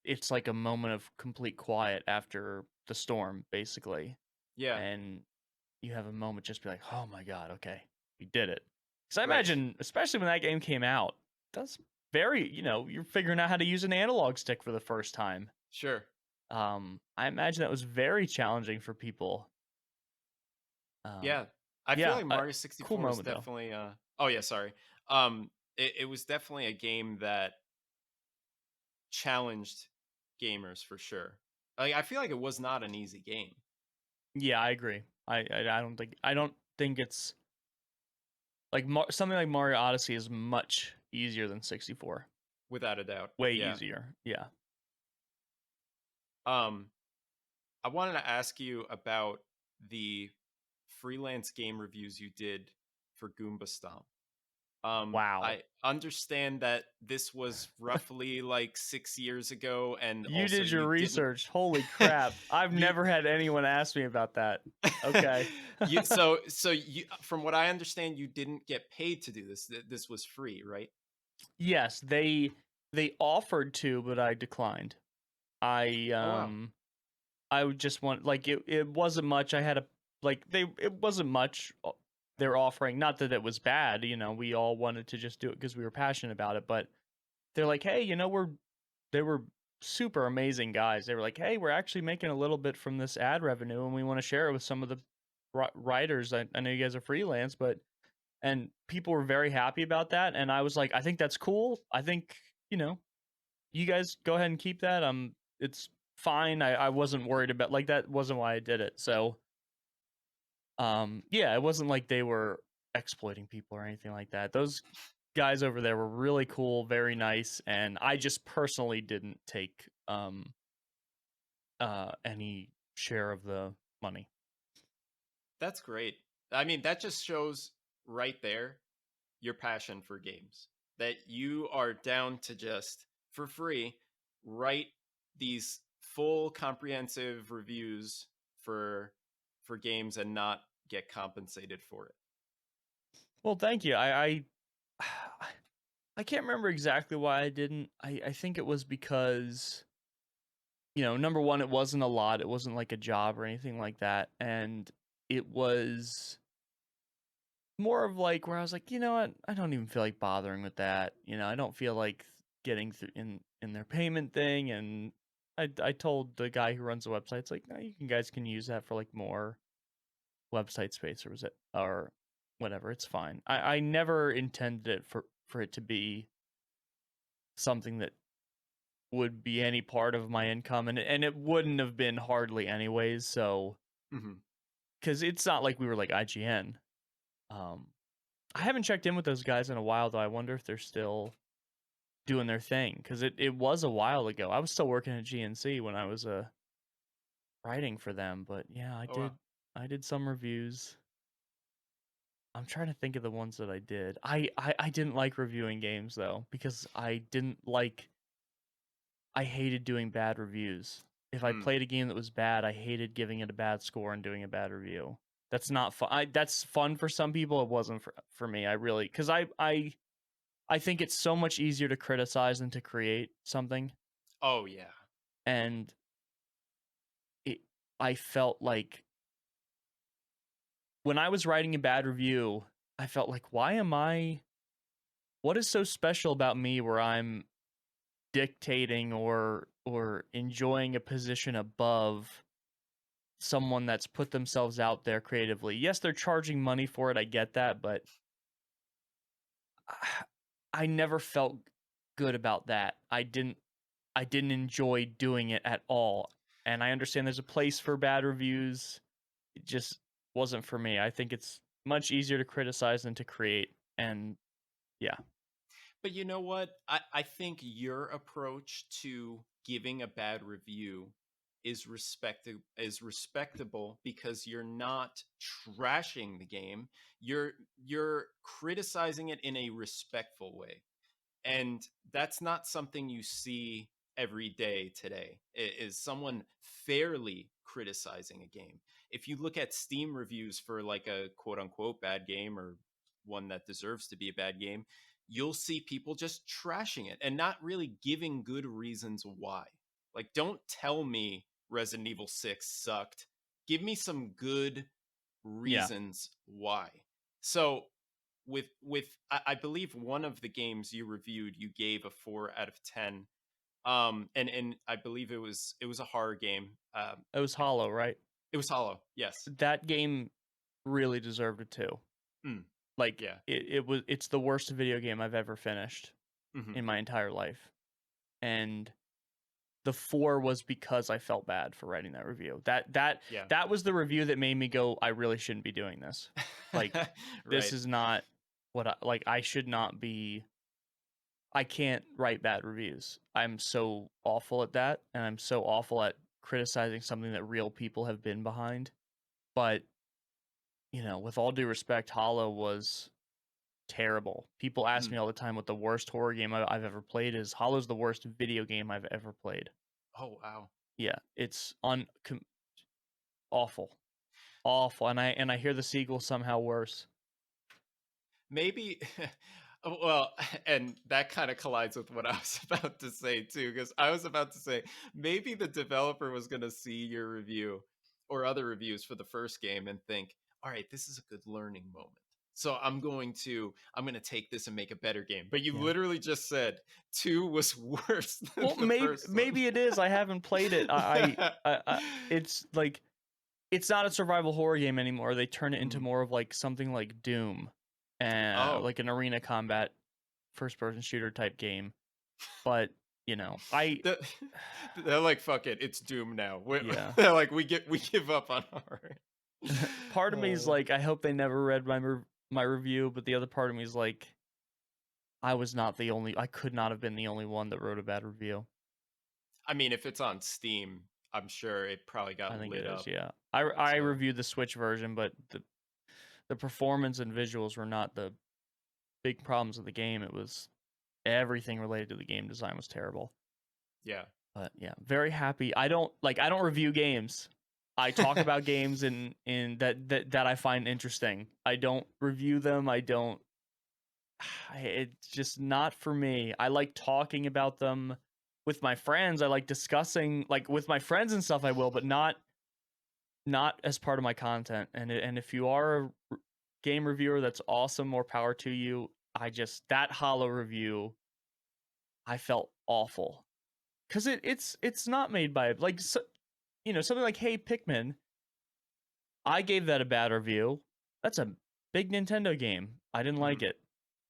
it's like a moment of complete quiet after the storm, basically, yeah, and you have a moment just be like, "Oh my god, okay, we did it." Because I right, imagine, especially when that game came out, that's very, you're figuring out how to use an analog stick for the first time. sure. I imagine that was very challenging for people. Um, Yeah. I feel yeah, like Mario cool 64 is moment though. definitely oh yeah, sorry. It was definitely a game that challenged gamers for sure. Like I feel like it was not an easy game Yeah, I agree. I don't think it's like something like Mario Odyssey is much easier than 64. without a doubt. Way Yeah. easier. Yeah. Um I wanted to ask you about the freelance game reviews you did for Goomba Stomp. Wow. I understand that this was roughly like 6 years ago, and You also did your you didn't research. Holy crap. I've you never had anyone ask me about that. Okay. so you from what I understand, you didn't get paid to do this. This was free, right? Yes, they offered to, but I declined. I Oh, wow. um I would just want like it wasn't much. I had a like they it wasn't much they're offering. Not that it was bad, we all wanted to just do it because we were passionate about it, but they're like, "Hey, they were super amazing guys. They were like, "Hey, we're actually making a little bit from this ad revenue and we want to share it with some of the writers. I know you guys are freelance, but," and people were very happy about that, and I was like, "I think that's cool. I think, you know, you guys go ahead and keep that. It's fine." I wasn't worried about like that wasn't why I did it. So, yeah, it wasn't like they were exploiting people or anything like that. Those guys over there were really cool, very nice, and I just personally didn't take any share of the money. That's great. I mean, that just shows right there your passion for games. That you are down to just for free write these full comprehensive reviews for for games and not get compensated for it. Well, thank you. I can't remember exactly why I didn't. I think it was because, number one, it wasn't a lot. It wasn't like a job or anything like that. And it was more of like where I was like, you know what? I don't even feel like bothering with that. I don't feel like getting through in their payment thing. And I told the guy who runs the website, it's like, no, guys can use that for like more website space or was it or whatever. It's fine. I never intended it for it to be something that would be any part of my income, and it wouldn't have been hardly anyways, so Mhm. because it's not like we were like IGN. Um, I Yeah. haven't checked in with those guys in a while, though. I wonder if they're still doing their thing, because it was a while ago. I was still working at GNC when I was, writing for them, but yeah, Oh, wow. I did some reviews. I'm trying to think of the ones that I did. I didn't like reviewing games, though, because I hated doing bad reviews. If I Mm. played a game that was bad, I hated giving it a bad score and doing a bad review. That's not fun. That's fun for some people. It wasn't for me. I really because I think it's so much easier to criticize than to create something. Oh, yeah. And it, I felt like when I was writing a bad review, I felt like, why am I? What is so special about me where I'm dictating or enjoying a position above someone that's put themselves out there creatively? Yes, they're charging money for it, I get that, but I I never felt good about that. I didn't enjoy doing it at all, and I understand there's a place for bad reviews, it just wasn't for me. I think it's much easier to criticize than to create, and yeah. But you know what? I think your approach to giving a bad review is respectable because you're not trashing the game. You're criticizing it in a respectful way. And that's not something you see every day today. Is someone fairly criticizing a game? If you look at Steam reviews for like a quote unquote bad game or one that deserves to be a bad game, you'll see people just trashing it and not really giving good reasons why. Like, don't tell me Resident Evil 6 sucked. Give me some good Yeah, reasons why. So I believe one of the games you reviewed, you gave a 4 out of 10. And I believe it was a horror game. it was Hollow, right? It was Hollow. Yes. That game really deserved it too. Mm, Like, yeah. it's the worst video game I've ever finished Hmm. in my entire life, and the 4 was because I felt bad for writing that review. Yeah. That was the review that made me go, "I really shouldn't be doing this." Like, this Right. is not what I should not be. I can't write bad reviews. I'm so awful at that, and I'm so awful at criticizing something that real people have been behind. But, with all due respect, Hollow was terrible. People ask Mm. me all the time what the worst horror game I've ever played is. Holo's the worst video game I've ever played. Oh, wow. Yeah, it's awful, awful, and I hear the sequel somehow worse. Maybe well, and that kinda collides with what I was about to say too, because I was about to say, maybe the developer was gonna see your review or other reviews for the first game and think, "Alright, this is a good learning moment. So I'm gonna take this and make a better game." But you Yeah. literally just said 2 was worse than Well, the maybe first one. maybe it is. I haven't played it. It's like it's not a survival horror game anymore. They turn it into Mm. more of like something like Doom, Oh, like an arena combat first person shooter type game. But I the they're like, "Fuck it, it's Doom now." We yeah. they're like, we give up on horror." Part of me is Uh, like, I hope they never read my review, but the other part of me is like, I could not have been the only one that wrote a bad review. I mean, if it's on Steam, I'm sure it probably got I think it lit is, up. yeah. I So, reviewed the Switch version, but the performance and visuals were not the big problems of the game. It was everything related to the game design was terrible. yeah. But yeah, very happy. I don't review games. I talk about games in that I find interesting. I don't review them. I don't it's just not for me. I like talking about them with my friends. I like discussing like with my friends and stuff I will, but not as part of my content. And if you are a game reviewer, that's awesome, more power to you. I just that hollow review, I felt awful. Cuz it's not made by like something like Hey Pikmin, I gave that a bad review. That's a big Nintendo game. I didn't like Mhm. it.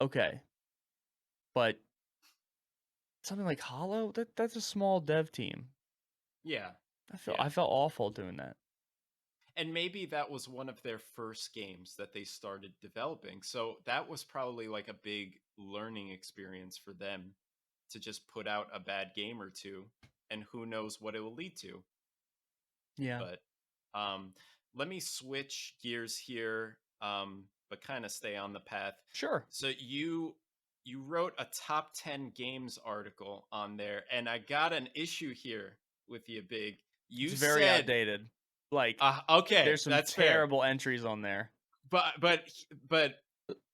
Okay. But something like Hollow, that's a small dev team. Yeah, I yeah. felt awful doing that. And maybe that was one of their first games that they started developing. So that was probably like a big learning experience for them to just put out a bad game or two, and who knows what it will lead to. Yeah. But um, let me switch gears here, but kind of stay on the path. Sure. So you wrote a top 10 games article on there, and I got an issue here with you, Big. It's You very said, outdated. Like okay, there's some that's fair, terrible entries on there. but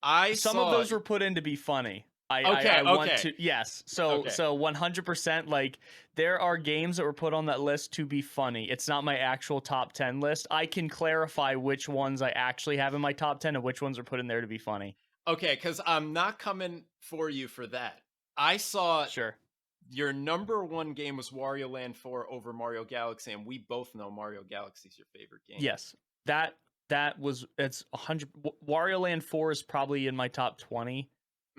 I Some of saw. those were put in to be funny. Okay, I want okay, to yes. okay. So 100% like there are games that were put on that list to be funny. It's not my actual top 10 list. I can clarify which ones I actually have in my top 10 and which ones are put in there to be funny. Okay, because I'm not coming for you for that. I saw Sure. your number one game was Wario Land 4 over Mario Galaxy, and we both know Mario Galaxy is your favorite game. Yes. That that was it's 100 Wario Land 4 is probably in my top 20.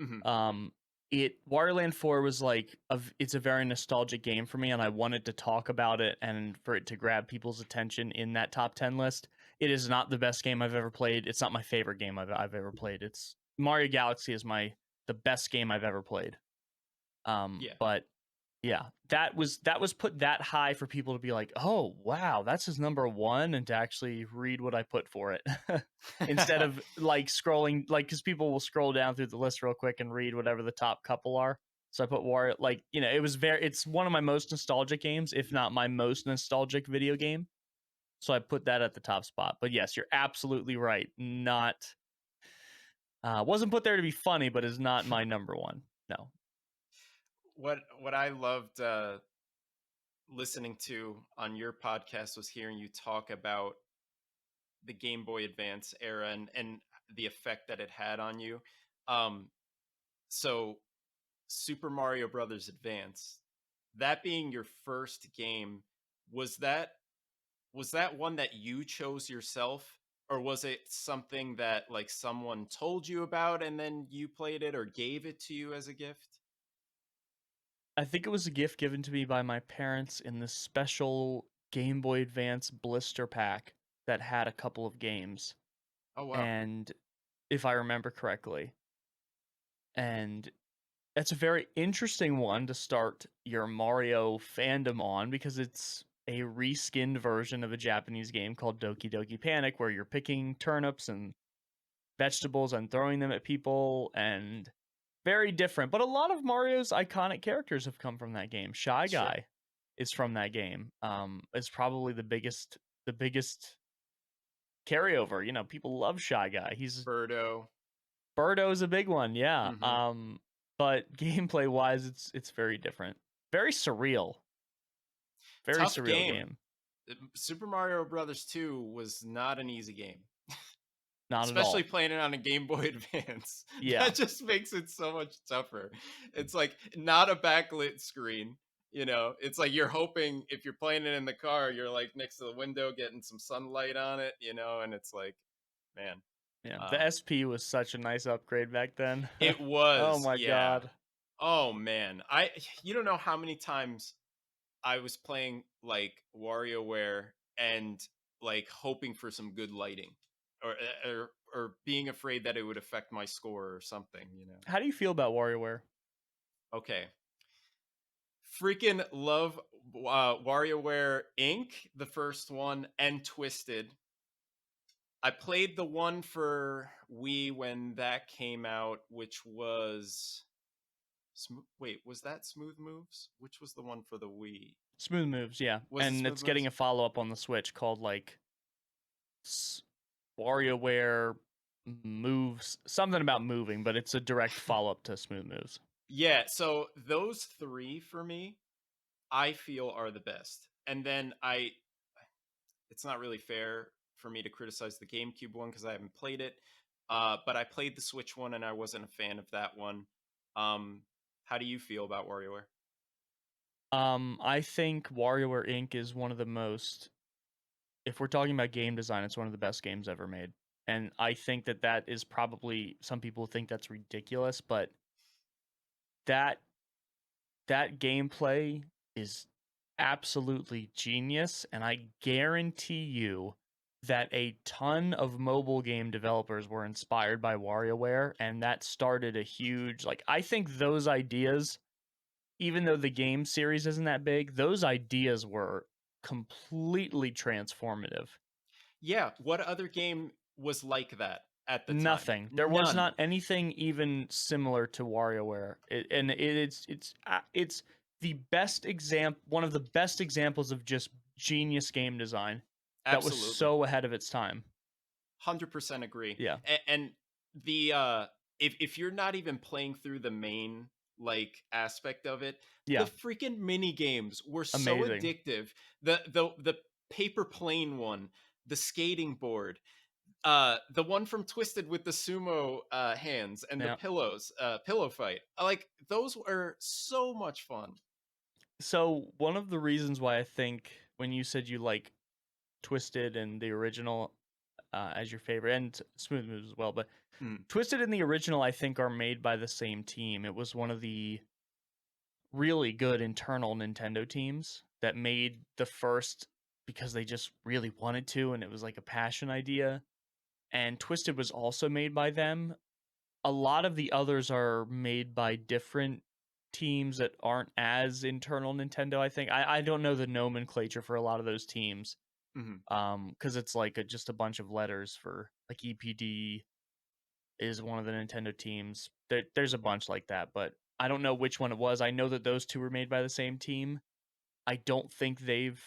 Mhm. Um Wario Land 4 was like it's a very nostalgic game for me and I wanted to talk about it and for it to grab people's attention in that top 10 list. It is not the best game I've ever played. It's not my favorite game I've ever played. It's Mario Galaxy is the best game I've ever played. Yeah. But yeah, that was put that high for people to be like, "Oh, wow, that's his number 1," and to actually read what I put for it. Instead of, like, scrolling like, because people will scroll down through the list real quick and read whatever the top couple are. So I put Wario like, it's one of my most nostalgic games, if not my most nostalgic video game. So I put that at the top spot. But yes, you're absolutely right. Not wasn't put there to be funny, but is not my number 1. No. What I loved listening to on your podcast was hearing you talk about the Game Boy Advance era and the effect that it had on you. Um, so Super Mario Brothers Advance, that being your first game, was that was that one that you chose yourself, or was it something that like someone told you about and then you played it or gave it to you as a gift? I think it was a gift given to me by my parents in this special Game Boy Advance blister pack that had a couple of games, Oh wow. and if I remember correctly. And it's a very interesting one to start your Mario fandom on because it's a reskinned version of a Japanese game called Doki Doki Panic where you're picking turnips and vegetables and throwing them at people, and very different. But a lot of Mario's iconic characters have come from that game. Shy Sure. Guy is from that game. Is probably the biggest carryover. People love Shy Guy. He's Birdo. Birdo's a big one, yeah. Hmm. But gameplay wise, it's very different. Very surreal. Very Tough surreal game. game. Super Mario Brothers 2 was not an easy game. Not at Especially all. playing it on a Game Boy Advance. Yeah. That just makes it so much tougher. It's like not a backlit screen, it's like you're hoping if you're playing it in the car, you're like next to the window getting some sunlight on it, and it's like, man, Yeah. The um SP was such a nice upgrade back then. it Oh was, my yeah. god. Oh man. You don't know how many times I was playing like WarioWare and like hoping for some good lighting, or being afraid that it would affect my score or something. How do you feel about WarioWare? Okay. Freaking love WarioWare Inc., the first one, and Twisted. I played the one for Wii when that came out, which was wait, was that Smooth Moves? Which was the one for the Wii? Smooth Moves, yeah. Was it And Smooth it's getting Moves? a follow-up on the Switch called like S- WarioWare Moves, something about moving, but it's a direct follow-up to Smooth Moves. Yeah, so those 3 for me, I feel are the best. And then it's not really fair for me to criticize the GameCube one because I haven't played it. But I played the Switch one and I wasn't a fan of that one. Um, how do you feel about WarioWare? I think WarioWare Inc. is one of the most, if we're talking about game design, it's one of the best games ever made. And I think that is probably, some people think that's ridiculous, but that that gameplay is absolutely genius, and I guarantee you that a ton of mobile game developers were inspired by WarioWare, and that started a huge, like, I think those ideas, even though the game series isn't that big, those ideas were completely transformative. Yeah, what other game was like that at the time? Nothing. There was None. not anything even similar to WarioWare, it's the best example, one of the best examples of just genius game design that was Absolutely. so ahead of its time. 100% agree. Yeah, And the if you're not even playing through the main like aspect of it, the yeah, freaking mini games were so amazing. addictive. The paper plane one, the skating board, the one from Twisted with the sumo hands and the Yeah. pillows, pillow fight. Like those were so much fun. So one of the reasons why I think when you said you like Twisted and the original as your favorite, and Smooth Moves as well, but Mm, Twisted and the original I think are made by the same team. It was one of the really good internal Nintendo teams that made the first because they just really wanted to, and it was like a passion idea. And Twisted was also made by them. A lot of the others are made by different teams that aren't as internal Nintendo, I think. I don't know the nomenclature for a lot of those teams. mhm. Because it's like just a bunch of letters for like EPD is one of the Nintendo teams. There's a bunch like that, but I don't know which one it was. I know that those two were made by the same team. I don't think they've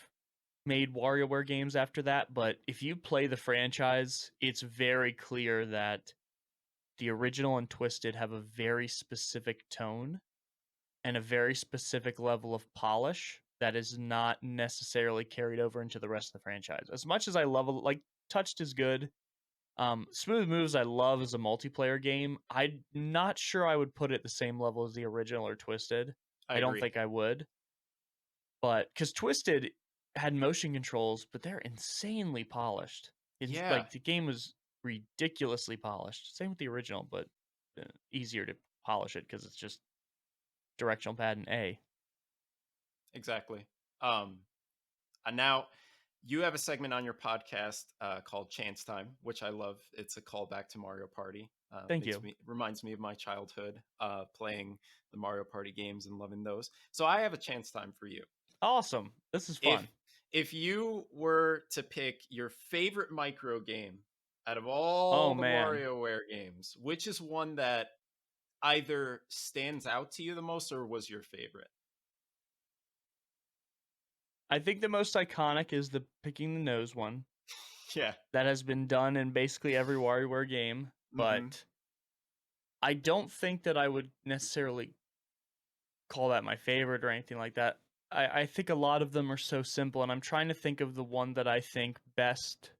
made WarioWare games after that, but if you play the franchise, it's very clear that the original and Twisted have a very specific tone and a very specific level of polish that is not necessarily carried over into the rest of the franchise. As much as I love, like, Touched is good. Smooth Moves I love as a multiplayer game. I'm not sure I would put it at the same level as the original or Twisted. I I don't agree. think I would. But because Twisted had motion controls, but they're insanely polished. It's Yeah, like the game was ridiculously polished. Same with the original, but easier to polish it because it's just directional pad and A. exactly. Um, And now you have a segment on your podcast called Chance Time, which I love. It's a callback to Mario Party. Thank Makes you. me reminds me of my childhood playing the Mario Party games and loving those. So I have a chance time for you. Awesome. This is fun. If if you were to pick your favorite micro game, Out of Oh all the man. WarioWare games, which is one that either stands out to you the most or was your favorite? I think the most iconic is the picking the nose one. Yeah. That has been done in basically every WarioWare game, Mhm. but I don't think that I would necessarily call that my favorite or anything like that. I think a lot of them are so simple, and I'm trying to think of the one that I think best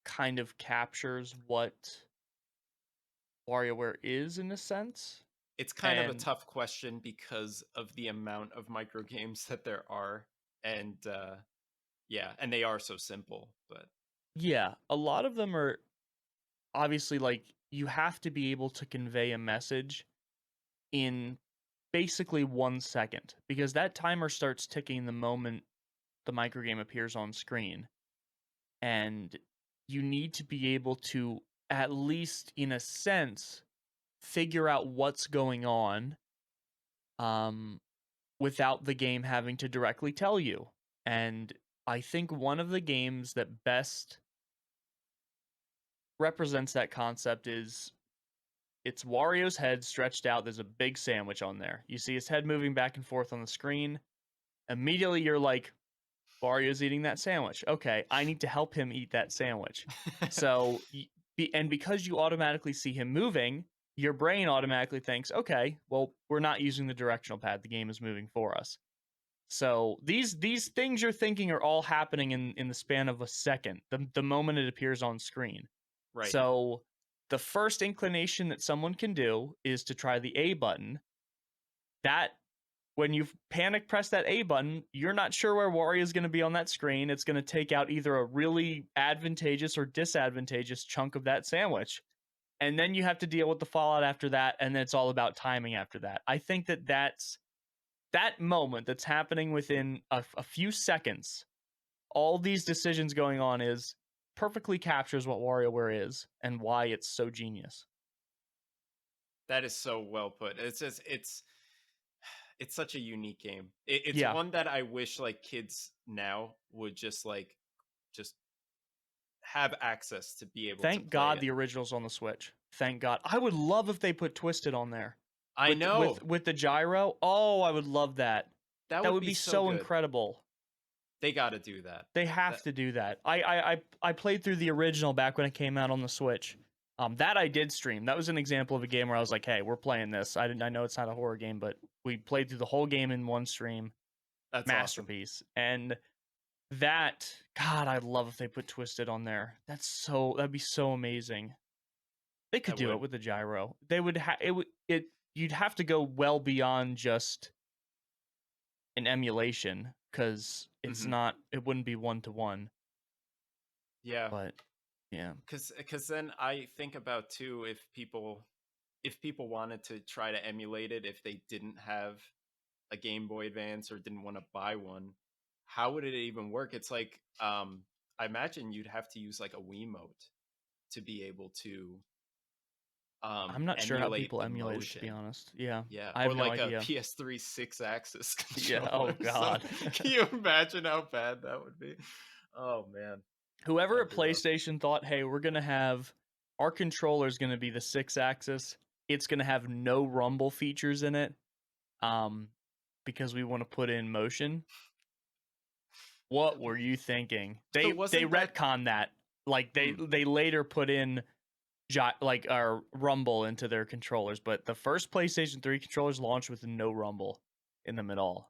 kind of captures what WarioWare is in a sense. It's kind of a And tough question because of the amount of micro games that there are, and, yeah, and they are so simple, but yeah, a lot of them are obviously like you have to be able to convey a message in basically 1 second because that timer starts ticking the moment the microgame appears on screen. And you need to be able to, at least in a sense, figure out what's going on um, without the game having to directly tell you. And I think one of the games that best represents that concept is it's Wario's head stretched out. There's a big sandwich on there. You see his head moving back and forth on the screen. Immediately, you're like, Wario's eating that sandwich. Okay, I need to help him eat that sandwich. So, and because you automatically see him moving, your brain automatically thinks, okay, well, we're not using the directional pad. The game is moving for us. So these things you're thinking are all happening in the span of a second, the moment it appears on screen. right. So the first inclination that someone can do is to try the A button. That when you panic press that A button, you're not sure where Wario is going to be on that screen. It's going to take out either a really advantageous or disadvantageous chunk of that sandwich. And then you have to deal with the fallout after that. And then it's all about timing after that. I think that that's that moment that's happening within a few seconds. All these decisions going on is perfectly captures what WarioWare is and why it's so genius. That is so well put. It's just it's such a unique game. It's Yeah. one that I wish, like, kids now would just, like, just have access to be able to Thank play God it. the original's on the Switch. Thank God. I would love if they put Twisted on there. I know. With the gyro. Oh, I would love that. That That would would be be so so good. incredible. They gotta do that. They have That to do that. I played through the original back when it came out on the Switch. That I did stream. That was an example of a game where I was like, "Hey, we're playing this." I know it's not a horror game, but we played through the whole game in one stream. that's awesome. Masterpiece. And that, God, I'd love if they put Twisted on there. That'd be so amazing. They could That do it would. with the gyro. They would it you'd have to go well beyond just an emulation because Mhm. it wouldn't be one to one. Yeah. But yeah. Because then I think about too, if people wanted to try to emulate it, if they didn't have a Game Boy Advance or didn't want to buy one, how would it even work? It's like, I imagine you'd have to use like a Wiimote to be able to I'm not sure how emulate people the emulate it, to be motion. honest. Yeah. Yeah, I have or no like a idea. PS3 six-axis Yeah. controller Oh or god. something. Can you imagine how bad that would be? Oh man, Whoever that'd at be rough. PlayStation thought, "Hey, we're going to have our controller's going to be the 6 axis. It's going to have no rumble features in it." Um because we want to put in motion. What were you thinking? So They wasn't that retcon that. Like hmm, they later put in like our rumble into their controllers, but the first PlayStation 3 controllers launched with no rumble in them at all.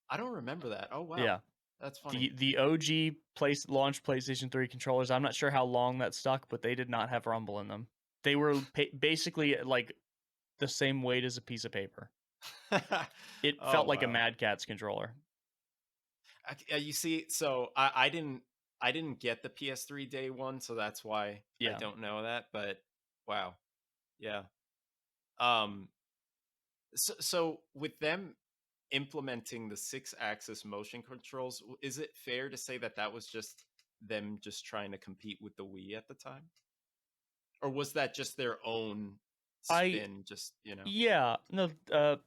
I don't remember that. Oh wow, Yeah. that's funny. The OG place launch PlayStation 3 controllers, I'm not sure how long that stuck, but they did not have rumble in them. They were basically like the same weight as a piece of paper. It Oh felt like a wow. Mad Catz controller. You see, so I didn't get the PS3 day one, so that's why I Yeah. don't know that. But wow, yeah. Um, so with them implementing the six-axis motion controls, is it fair to say that that was just them just trying to compete with the Wii at the time, or was that just their own I spin? Just Yeah, no,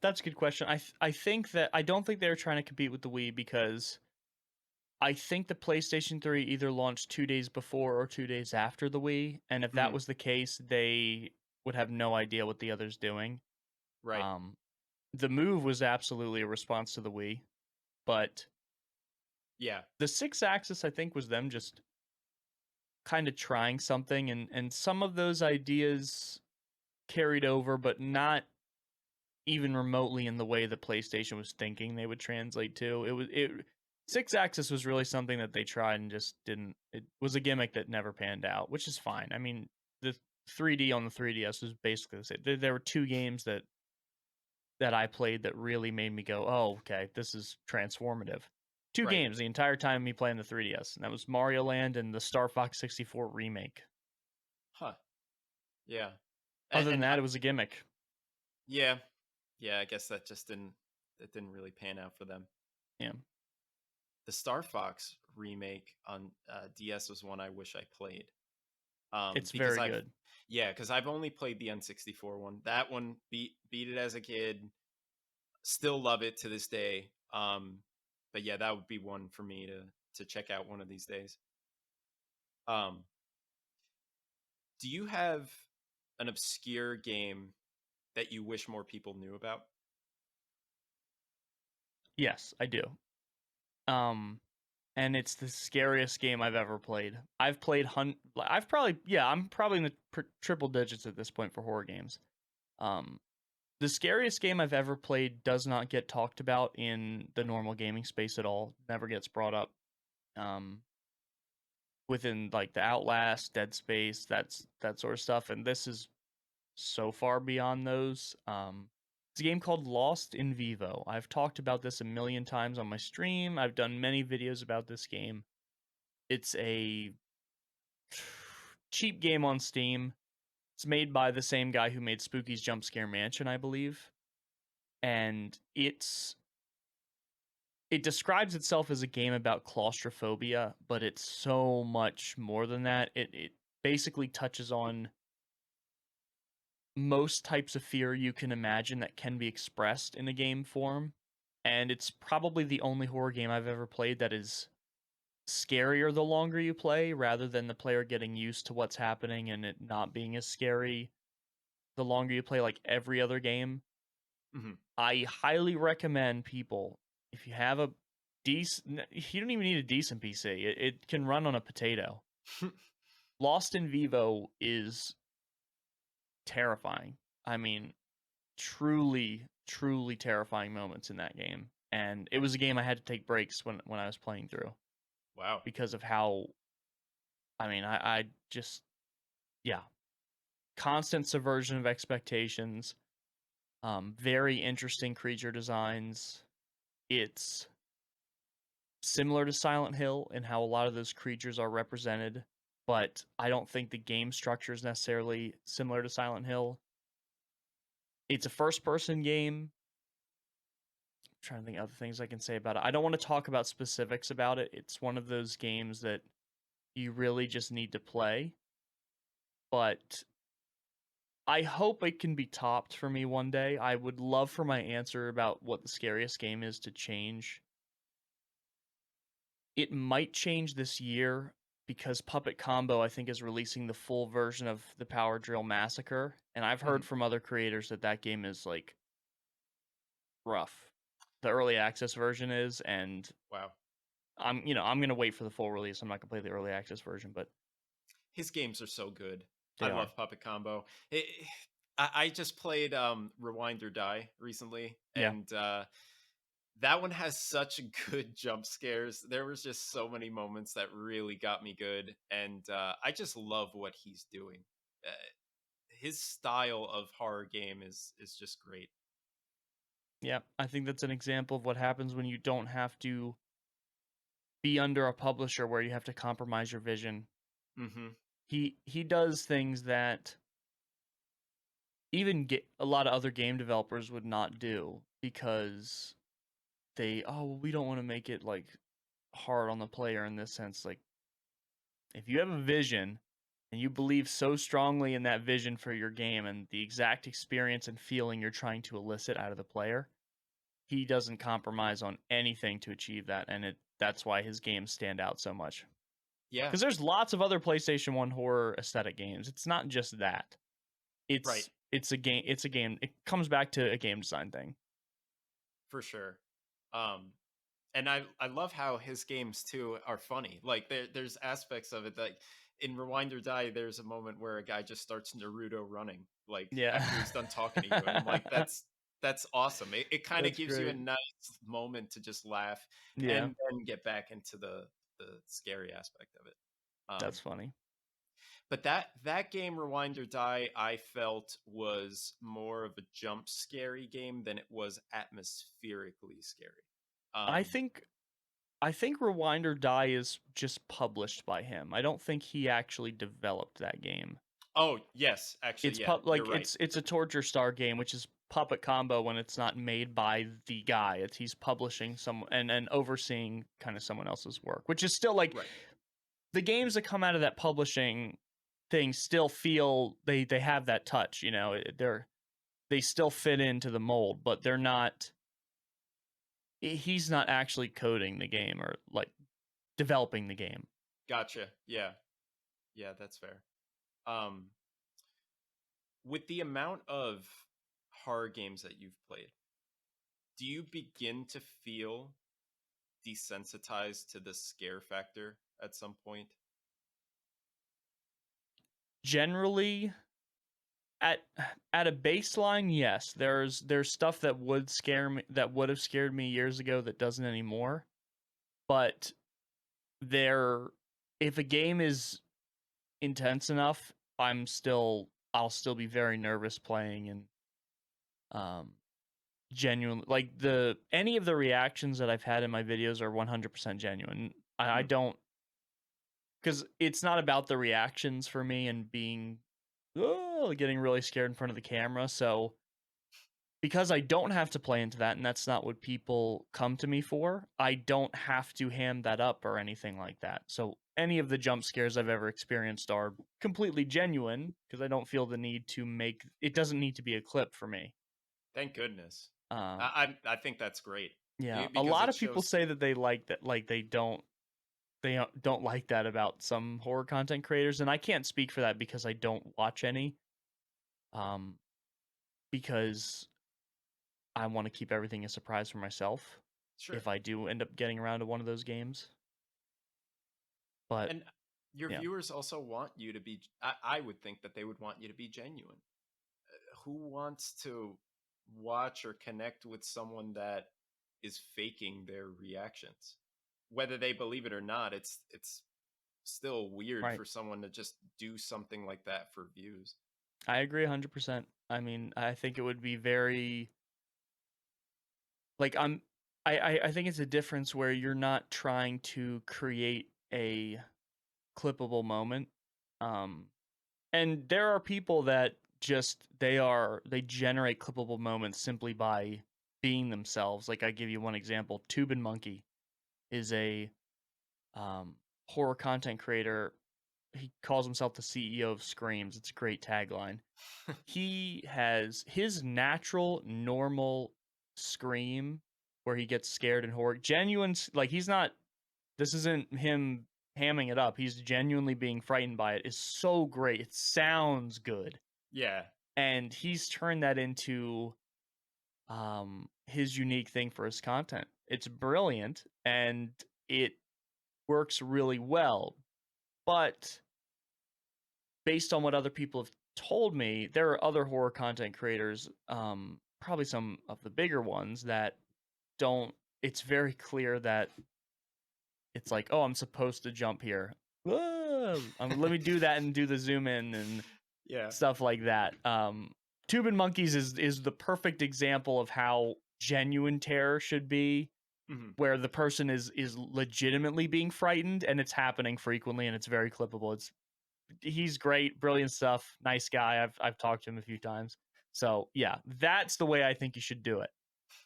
that's a good question. I think that I don't think they were trying to compete with the Wii because I think the PlayStation 3 either launched 2 days before or 2 days after the Wii, and if that Mhm. was the case, they would have no idea what the other's doing. Right. Um, the Move was absolutely a response to the Wii, but Yeah. the 6 axis, I think, was them just kinda trying something, and some of those ideas carried over, but not even remotely in the way the PlayStation was thinking they would translate to. It 6 axis was really something that they tried and just didn't. It was a gimmick that never panned out, which is fine. I mean, the 3D on the 3DS was basically the same. There were 2 games that I played that really made me go, "Oh, okay, this is transformative." 2 Right. games the entire time me playing the 3DS, and that was Mario Land and the Star Fox 64 remake. Huh. Yeah. Other than And that, it was a gimmick. yeah. Yeah, I guess that didn't really pan out for them. Yeah. The Star Fox remake on DS was one I wish I played. It's Because very I've good. yeah, because I've only played the N64 one. That one beat it as a kid. Still love it to this day. But yeah, that would be one for me to check out one of these days. Um, do you have an obscure game that you wish more people knew about? Yes, I do. Um, and it's the scariest game I've ever played. I've played I've probably yeah, I'm probably in the triple digits at this point for horror games. Um, the scariest game I've ever played does not get talked about in the normal gaming space at all. Never gets brought up. Um, within like the Outlast, Dead Space, that sort of stuff, and this is so far beyond those. It's a game called Lost in Vivo. I've talked about this a million times on my stream. I've done many videos about this game. It's a cheap game on Steam. It's made by the same guy who made Spooky's Jump Scare Mansion, I believe. And it describes itself as a game about claustrophobia, but it's so much more than that. It basically touches on most types of fear you can imagine that can be expressed in a game form. And it's probably the only horror game I've ever played that is scarier the longer you play rather than the player getting used to what's happening and it not being as scary the longer you play like every other game. Mhm. I highly recommend people if you have a decent you don't even need a decent PC. It can run on a potato. Lost in Vivo is terrifying. I mean, truly terrifying moments in that game. And it was a game I had to take breaks when I was playing through Wow. because of how I just yeah, constant subversion of expectations, very interesting creature designs. It's similar to Silent Hill in how a lot of those creatures are represented, but I don't think the game structure is necessarily similar to Silent Hill. It's a first person game. I'm trying to think of other things I can say about it. I don't want to talk about specifics about it. It's one of those games that you really just need to play, but I hope it can be topped for me one day. I would love for my answer about what the scariest game is to change. It might change this year because Puppet Combo, I think, is releasing the full version of the Power Drill Massacre, and I've heard Mhm. from other creators that that game is like rough. The early access version is, and Wow. I'm gonna wait for the full release. I'm not gonna play the early access version, but His games are so good. I they are. love Puppet Combo. I just played Rewind or Die recently, Yeah, and that one has such good jump scares. There was just so many moments that really got me good, and I just love what he's doing. Uh, his style of horror game is just great. yeah. I think that's an example of what happens when you don't have to be under a publisher where you have to compromise your vision. Hmm. He does things that even get a lot of other game developers would not do because we don't want to make it like hard on the player in this sense. Like if you have a vision and you believe so strongly in that vision for your game and the exact experience and feeling you're trying to elicit out of the player, he doesn't compromise on anything to achieve that, and that's why his games stand out so much. Yeah, Because there's lots of other PlayStation 1 horror aesthetic games. It's not just that. right. It's a game. It comes back to a game design thing. For sure. Um, and I love how his games too are funny. Like there's aspects of it that in Rewind or Die, there's a moment where a guy just starts Naruto running, like after Yeah. he's done talking to you, and I'm like, that's awesome. It kind of That's gives you a great. nice moment to just laugh Yeah, and then get back into the scary aspect of it. that's Um, funny. but that game Rewind or Die, I felt was more of a jump scary game than it was atmospherically scary. I Um, think I think Rewind or Die is just published by him. I don't think he actually developed that game. oh yes, actually, It's yeah, you're like right. it's a Torture Star game, which is Puppet Combo when it's not made by the guy. It's he's publishing some and overseeing kind of someone else's work, which is still like Right. the games that come out of that publishing thing still feel they have that touch, you know. They still fit into the mold, but they're not he's not actually coding the game or like developing the game. Gotcha. Yeah. Yeah, that's fair. Um, with the amount of horror games that you've played, do you begin to feel desensitized to the scare factor at some point? Generally, at at a baseline, yes. There's stuff that would scare me that would have scared me years ago that doesn't anymore. But there if a game is intense enough, I'll still be very nervous playing and um genuine like the any of the reactions that I've had in my videos are 100% genuine. I Mhm. don't because it's not about the reactions for me and being oh, getting really scared in front of the camera. So because I don't have to play into that, and that's not what people come to me for, I don't have to ham that up or anything like that. So any of the jump scares I've ever experienced are completely genuine because I don't feel the need to make it doesn't need to be a clip for me. Thank goodness. Um, I think that's great yeah, a because lot it of people shows. say that they like that, like they don't like that about some horror content creators, and I can't speak for that because I don't watch any. Um, because I want to keep everything a surprise for myself if Sure. I do end up getting around to one of those games. But And your yeah, viewers also want you to be. I would think that they would want you to be genuine. Who wants to watch or connect with someone that is faking their reactions? Whether they believe it or not, it's still weird right. for someone to just do something like that for views. I agree 100%. I mean, I think it would be very like I think it's a difference where you're not trying to create a clippable moment. Um and there are people that just they generate clippable moments simply by being themselves. Like I give you one example, Tube and Monkey is a horror content creator. He calls himself the CEO of Screams. It's a great tagline. He has his natural, normal scream where he gets scared in horror. Genuine, like he's not. This isn't him hamming it up. He's genuinely being frightened by it. Is so great. It sounds good, Yeah. and he's turned that into his unique thing for his content. It's brilliant, and it works really well. But based on what other people have told me, there are other horror content creators, probably some of the bigger ones that don't. It's very clear that it's like, oh, I'm supposed to jump here. Let me do that and do the zoom in and Yeah. stuff like that. Tube and Monkeys is the perfect example of how genuine terror should be, Mhm. where the person is legitimately being frightened and it's happening frequently and it's very clippable. He's great, brilliant stuff, nice guy. I've talked to him a few times. So yeah, that's the way I think you should do it.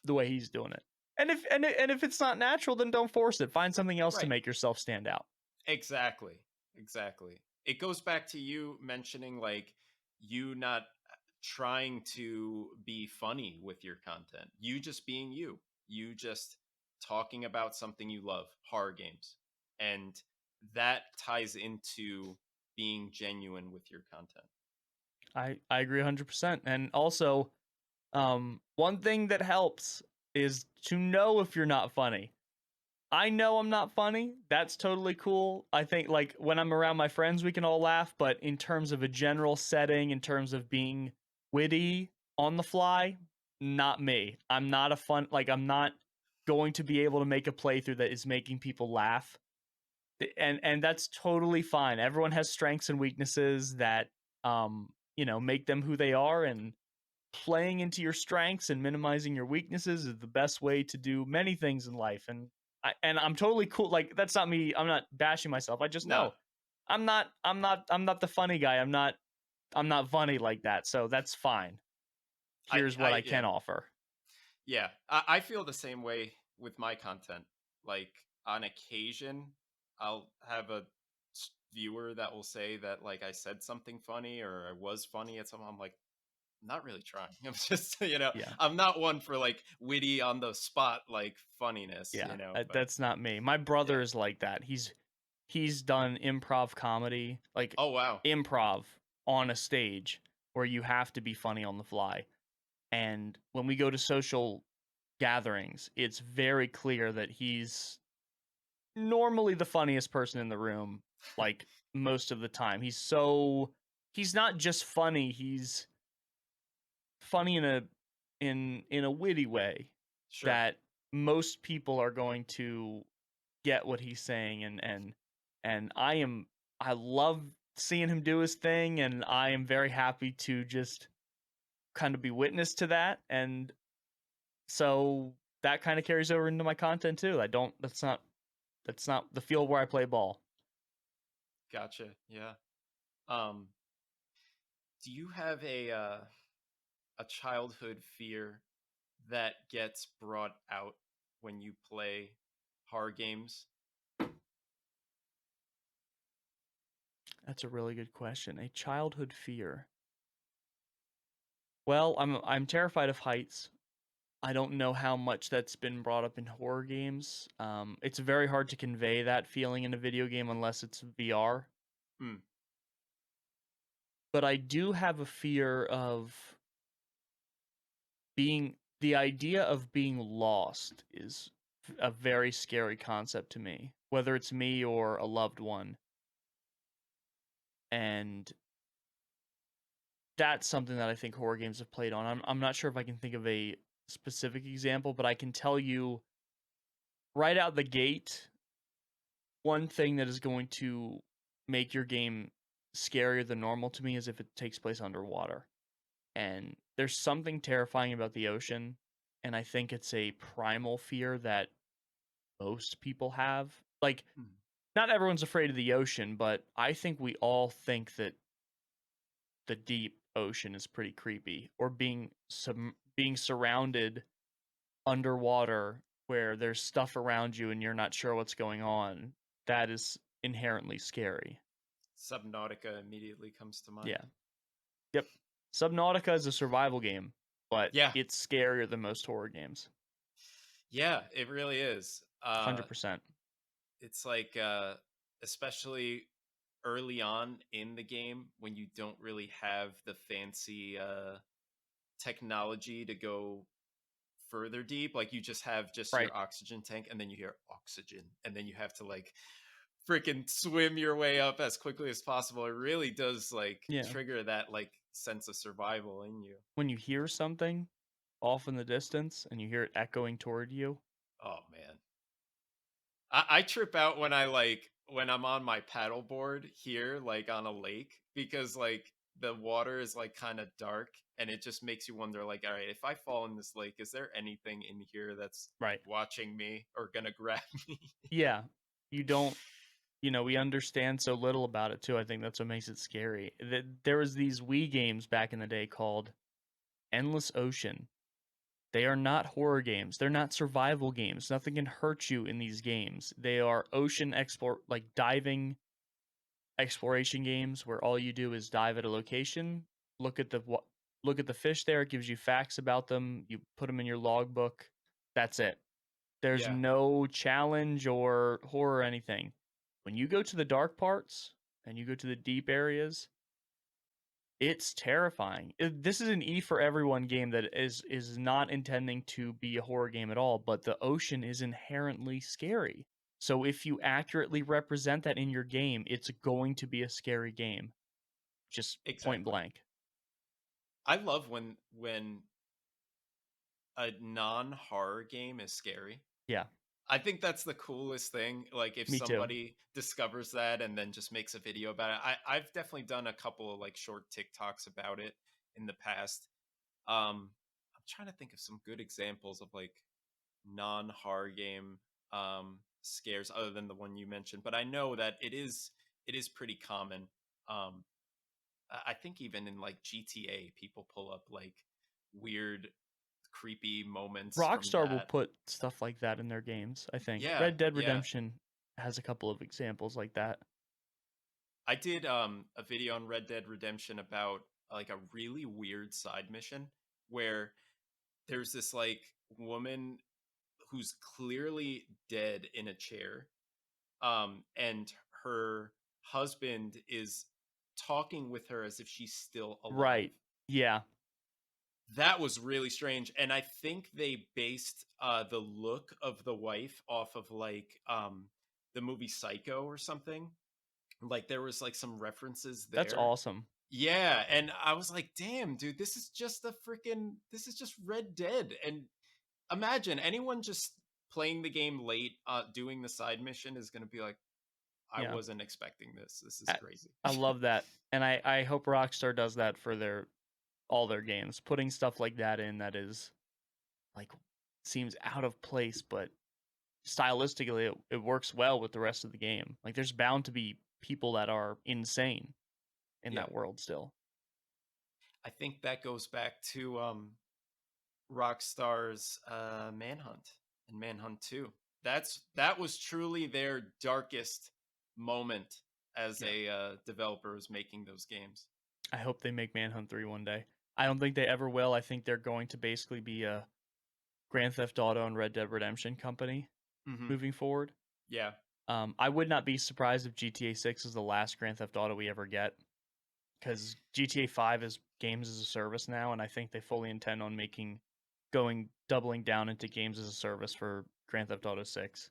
The way he's doing it. And if it's not natural, then don't force it. Find something else to Right. make yourself stand out. Exactly. Exactly. It goes back to you mentioning like you not trying to be funny with your content. You just being you. You just talking about something you love, horror games. And that ties into being genuine with your content. I agree 100%. And also, one thing that helps is to know if you're not funny. I know I'm not funny. That's totally cool. I think like when I'm around my friends, we can all laugh. But in terms of a general setting, in terms of being witty on the fly, not me. I'm not a fun, like, I'm not going to be able to make a playthrough that is making people laugh. And that's totally fine. Everyone has strengths and weaknesses that, make them who they are. And playing into your strengths and minimizing your weaknesses is the best way to do many things in life. And I'm totally cool. Like, that's not me. I'm not bashing myself. I just No, know I'm not the funny guy. I'm not funny like that. So that's fine. Here's what I yeah, can offer. yeah. I feel the same way with my content. Like on occasion, I'll have a viewer that will say that like I said something funny or I was funny at some. I'm like, not really trying. I'm just, Yeah. I'm not one for like witty on the spot like funniness, Yeah. but That's not me. My brother yeah. is like that. He's done improv comedy, like Oh wow. improv on a stage where you have to be funny on the fly. And when we go to social gatherings, it's very clear that he's normally the funniest person in the room, like, most of the time. He's not just funny, he's funny in a witty way Sure. that most people are going to get what he's saying. And I love seeing him do his thing, and I am very happy to just kind of be witness to that. And so that kind of carries over into my content too. I don't that's not the field where I play ball. Gotcha. Yeah. Um, do you have a childhood fear that gets brought out when you play horror games? That's a really good question. A childhood fear. Well, I'm terrified of heights. I don't know how much that's been brought up in horror games. It's very hard to convey that feeling in a video game unless it's VR. Hmm. But I do have a fear of the idea of being lost is a very scary concept to me, whether it's me or a loved one. And that's something that I think horror games have played on. I'm not sure if I can think of a specific example, but I can tell you right out the gate, one thing that is going to make your game scarier than normal to me is if it takes place underwater. And there's something terrifying about the ocean, and I think it's a primal fear that most people have. Like, Hmm. not everyone's afraid of the ocean, but I think we all think that the deep ocean is pretty creepy, or being surrounded underwater where there's stuff around you and you're not sure what's going on. That is inherently scary. Subnautica immediately comes to Yeah. mind. Yep. Subnautica is a survival game, but Yeah. it's scarier than most horror games. Yeah, it really is. 100%. It's like especially early on in the game when you don't really have the fancy technology to go further deep, like you just have just Right. your oxygen tank and then you hear oxygen and then you have to like freaking swim your way up as quickly as possible. It really does like Yeah. trigger that like sense of survival in you. When you hear something off in the distance and you hear it echoing toward you, Oh man. I trip out when I like when I'm on my paddleboard here, like on a lake, because like the water is like kind of dark and it just makes you wonder, like, all right, if I fall in this lake, is there anything in here that's right. watching me or gonna grab me? Yeah. You don't, we understand so little about it too. I think that's what makes it scary. There was these Wii games back in the day called Endless Ocean. They are not horror games. They're not survival games. Nothing can hurt you in these games. They are ocean explore, like diving exploration games where all you do is dive at a location, look at look at the fish there, it gives you facts about them, you put them in your logbook. That's it. There's Yeah, no challenge or horror or anything. When you go to the dark parts and you go to the deep areas, it's terrifying. This is an E for everyone game that is not intending to be a horror game at all, but the ocean is inherently scary. So if you accurately represent that in your game, it's going to be a scary game, just point exactly. blank. I love when a non-horror game is scary. Yeah, I think that's the coolest thing. Like if me too. somebody discovers that and then just makes a video about it. I've definitely done a couple of like short TikToks about it in the past. I'm trying to think of some good examples of like non-horror game scares other than the one you mentioned, but I know that it is pretty common. Um I think even in like GTA people pull up like weird creepy moments from Rockstar will that. put stuff like that in their games, I think. Yeah, Red Dead yeah. Redemption has a couple of examples like that. I did a video on Red Dead Redemption about like a really weird side mission where there's this like woman who's clearly dead in a chair, and her husband is talking with her as if she's still alive. Right. Yeah, That was really strange, and I think they based the look of the wife off of like the movie Psycho or something. Like there was like some references that's there. awesome. Yeah, and I was like, "Damn, dude, this is just Red Dead." And imagine anyone just playing the game late, doing the side mission is gonna be like, "I Yeah. wasn't expecting this. This is I crazy." I love that, and I hope Rockstar does that for their all their games, putting stuff like that in that is, like, seems out of place, but stylistically, it works well with the rest of the game. Like, there's bound to be people that are insane in Yeah. that world still. I think that goes back to, Rockstar's, Manhunt and Manhunt 2. That was truly their darkest moment as Yeah. a, developer was making those games. I hope they make Manhunt 3 one day. I don't think they ever will. I think they're going to basically be a Grand Theft Auto and Red Dead Redemption company Mhm. moving forward. Yeah. I would not be surprised if GTA 6 is the last Grand Theft Auto we ever get, because GTA 5 is games as a service now, and I think they fully intend on doubling down into games as a service for Grand Theft Auto 6.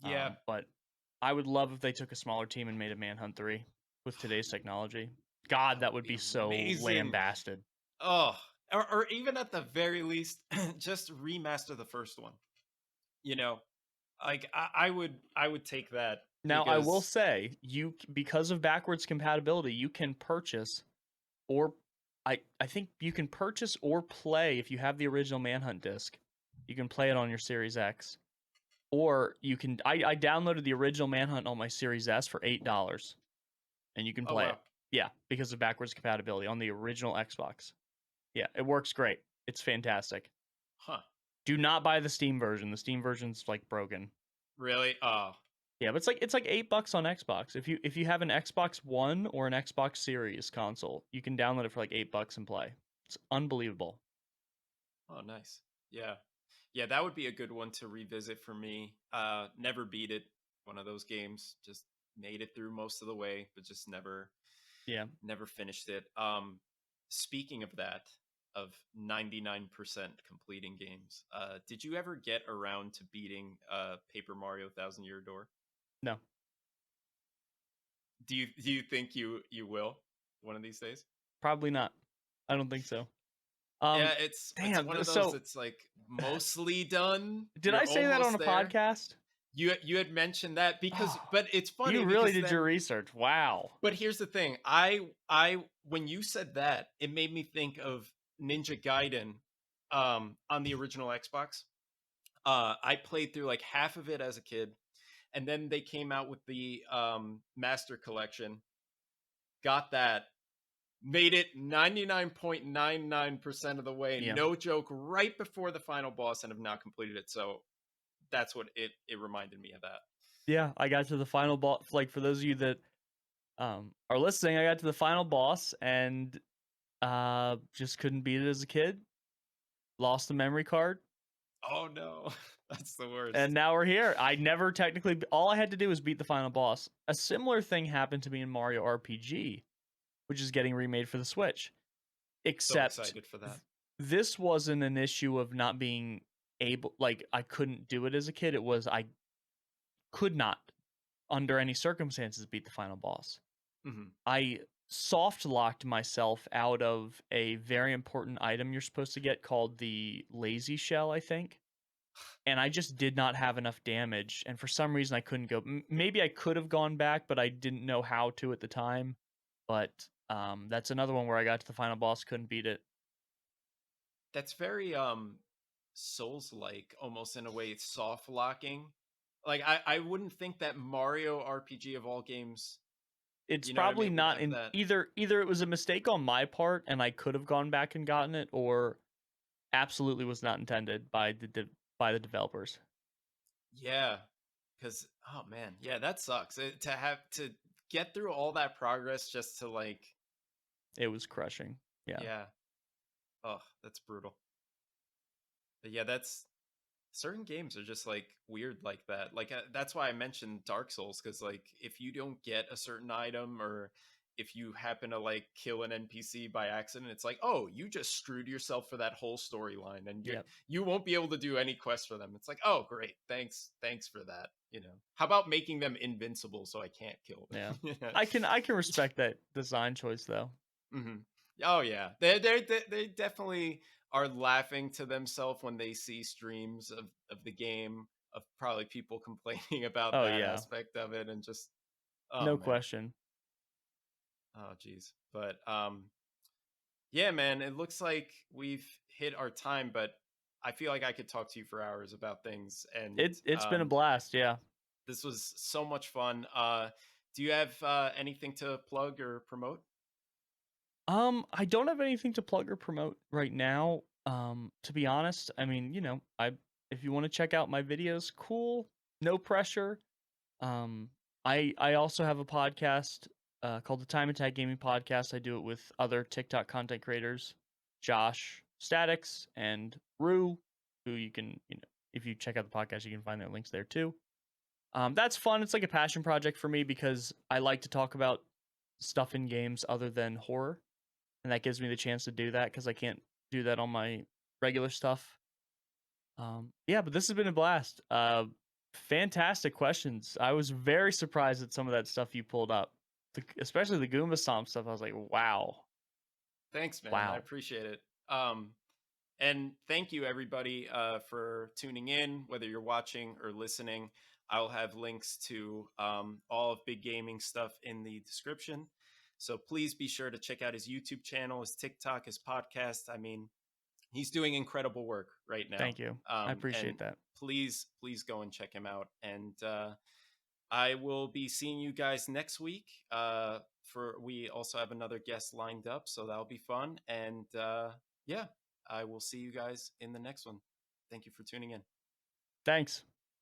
Yeah. But I would love if they took a smaller team and made a Manhunt 3 with today's technology. God, That that would would be be so amazing. lambasted. Oh, or even at the very least, just remaster the first one. You know, like I would take that Now, I will because say, because of backwards compatibility, you can purchase or I think you can purchase or play if you have the original Manhunt disc. You can play it on your Series X, or you can. I downloaded the original Manhunt on my Series S for $8, and you can oh play it. wow, Yeah, because of backwards compatibility on the original Xbox. Yeah, it works great. It's fantastic. huh? Do not buy the Steam version. The Steam version's like broken. Really? Oh, Yeah, but it's like $8 on Xbox. If you have an Xbox One or an Xbox Series console, you can download it for like $8 and play. It's unbelievable. oh, nice. Yeah, yeah, that would be a good one to revisit for me. Never beat it. One of those games. Just made it through most of the way, but just Yeah. never finished it. Speaking of that, of 99% completing games, did you ever get around to beating Paper Mario Thousand Year Door? No, Do you think you will one of these days? probably not. I don't think so. Yeah, it's Damn. one of those So, that's like mostly done. did I You're say that on almost a there. podcast? You had mentioned that because Oh, but it's you funny really because did your then research. Wow. but here's the thing. I when you said that, it made me think of Ninja Gaiden on the original Xbox. I played through like half of it as a kid, and then they came out with the Master Collection. Got that, made it 99.99% of the way, Yeah. no joke, right before the final boss, and have not completed it. So that's what it reminded me of that. Yeah, I got to the final boss. Like, for those of you that are listening, I got to the final boss and just couldn't beat it as a kid. Lost the memory card. Oh no. That's the And worst. now we're here. I never technically all I had to do was beat the final boss. A similar thing happened to me in Mario RPG, which is getting remade for the Switch. So Except excited for th- that. this wasn't an issue of not being able, like I couldn't do it as a kid. It was I could not under any circumstances beat the final boss. Mhm. I soft locked myself out of a very important item you're supposed to get called the lazy shell, I think. And I just did not have enough damage, and for some reason I couldn't go. Maybe I could have gone back, but I didn't know how to at the time. But that's another one where I got to the final boss, couldn't beat it. That's very Souls-like almost in a way. It's soft locking. Like I wouldn't think that Mario RPG of all games, It's you know what I probably mean, would not have in that. either it was a mistake on my part and I could have gone back and gotten it, or absolutely was not intended by by the developers. Yeah. Cuz oh man, yeah, that sucks. To have to get through all that progress just to like It was crushing. Yeah. yeah. Oh, that's brutal. But yeah, that's certain games are just like weird like that. Like that's why I mentioned Dark Souls cuz like if you don't get a certain item or if you happen to like kill an NPC by accident, it's like, "Oh, you just screwed yourself for that whole storyline and Yep. you won't be able to do any quests for them." It's like, "Oh, great. Thanks for that." You know. How about making them invincible so I can't kill Yeah. them? You know? I can respect that design choice though. Mhm. Oh yeah, they definitely are laughing to themselves when they see streams of the game of probably people complaining about Oh that yeah. aspect of it and just oh No man, question. oh geez, but yeah, man, it looks like we've hit our time, but I feel like I could talk to you for hours about things, and It's been a blast, yeah. this was so much fun. Do you have anything to plug or promote? I don't have anything to plug or promote right now. To be honest, I mean, I if you want to check out my videos, cool. No pressure. Um, I also have a podcast called the Time Attack Gaming Podcast. I do it with other TikTok content creators, Josh Statics and Rue, who you can, if you check out the podcast, you can find their links there too. That's fun. It's like a passion project for me because I like to talk about stuff in games other than horror, and that gives me the chance to do that because I can't do that on my regular stuff. Yeah, but this has been a blast. Fantastic questions. I was very surprised at some of that stuff you pulled up, especially the Goomba Stomp stuff. I was like, wow, Thanks, man. I wow. appreciate it. And thank you, everybody, for tuning in, whether you're watching or listening. I'll have links to all of Big Gaming stuff in the description. So please be sure to check out his YouTube channel, his TikTok, his podcast. I mean, he's doing incredible work right now. Thank you. I appreciate And that. please go and check him out. And I will be seeing you guys next week. For we also have another guest lined up, so that'll be fun. And yeah, I will see you guys in the next one. Thank you for tuning in. Thanks.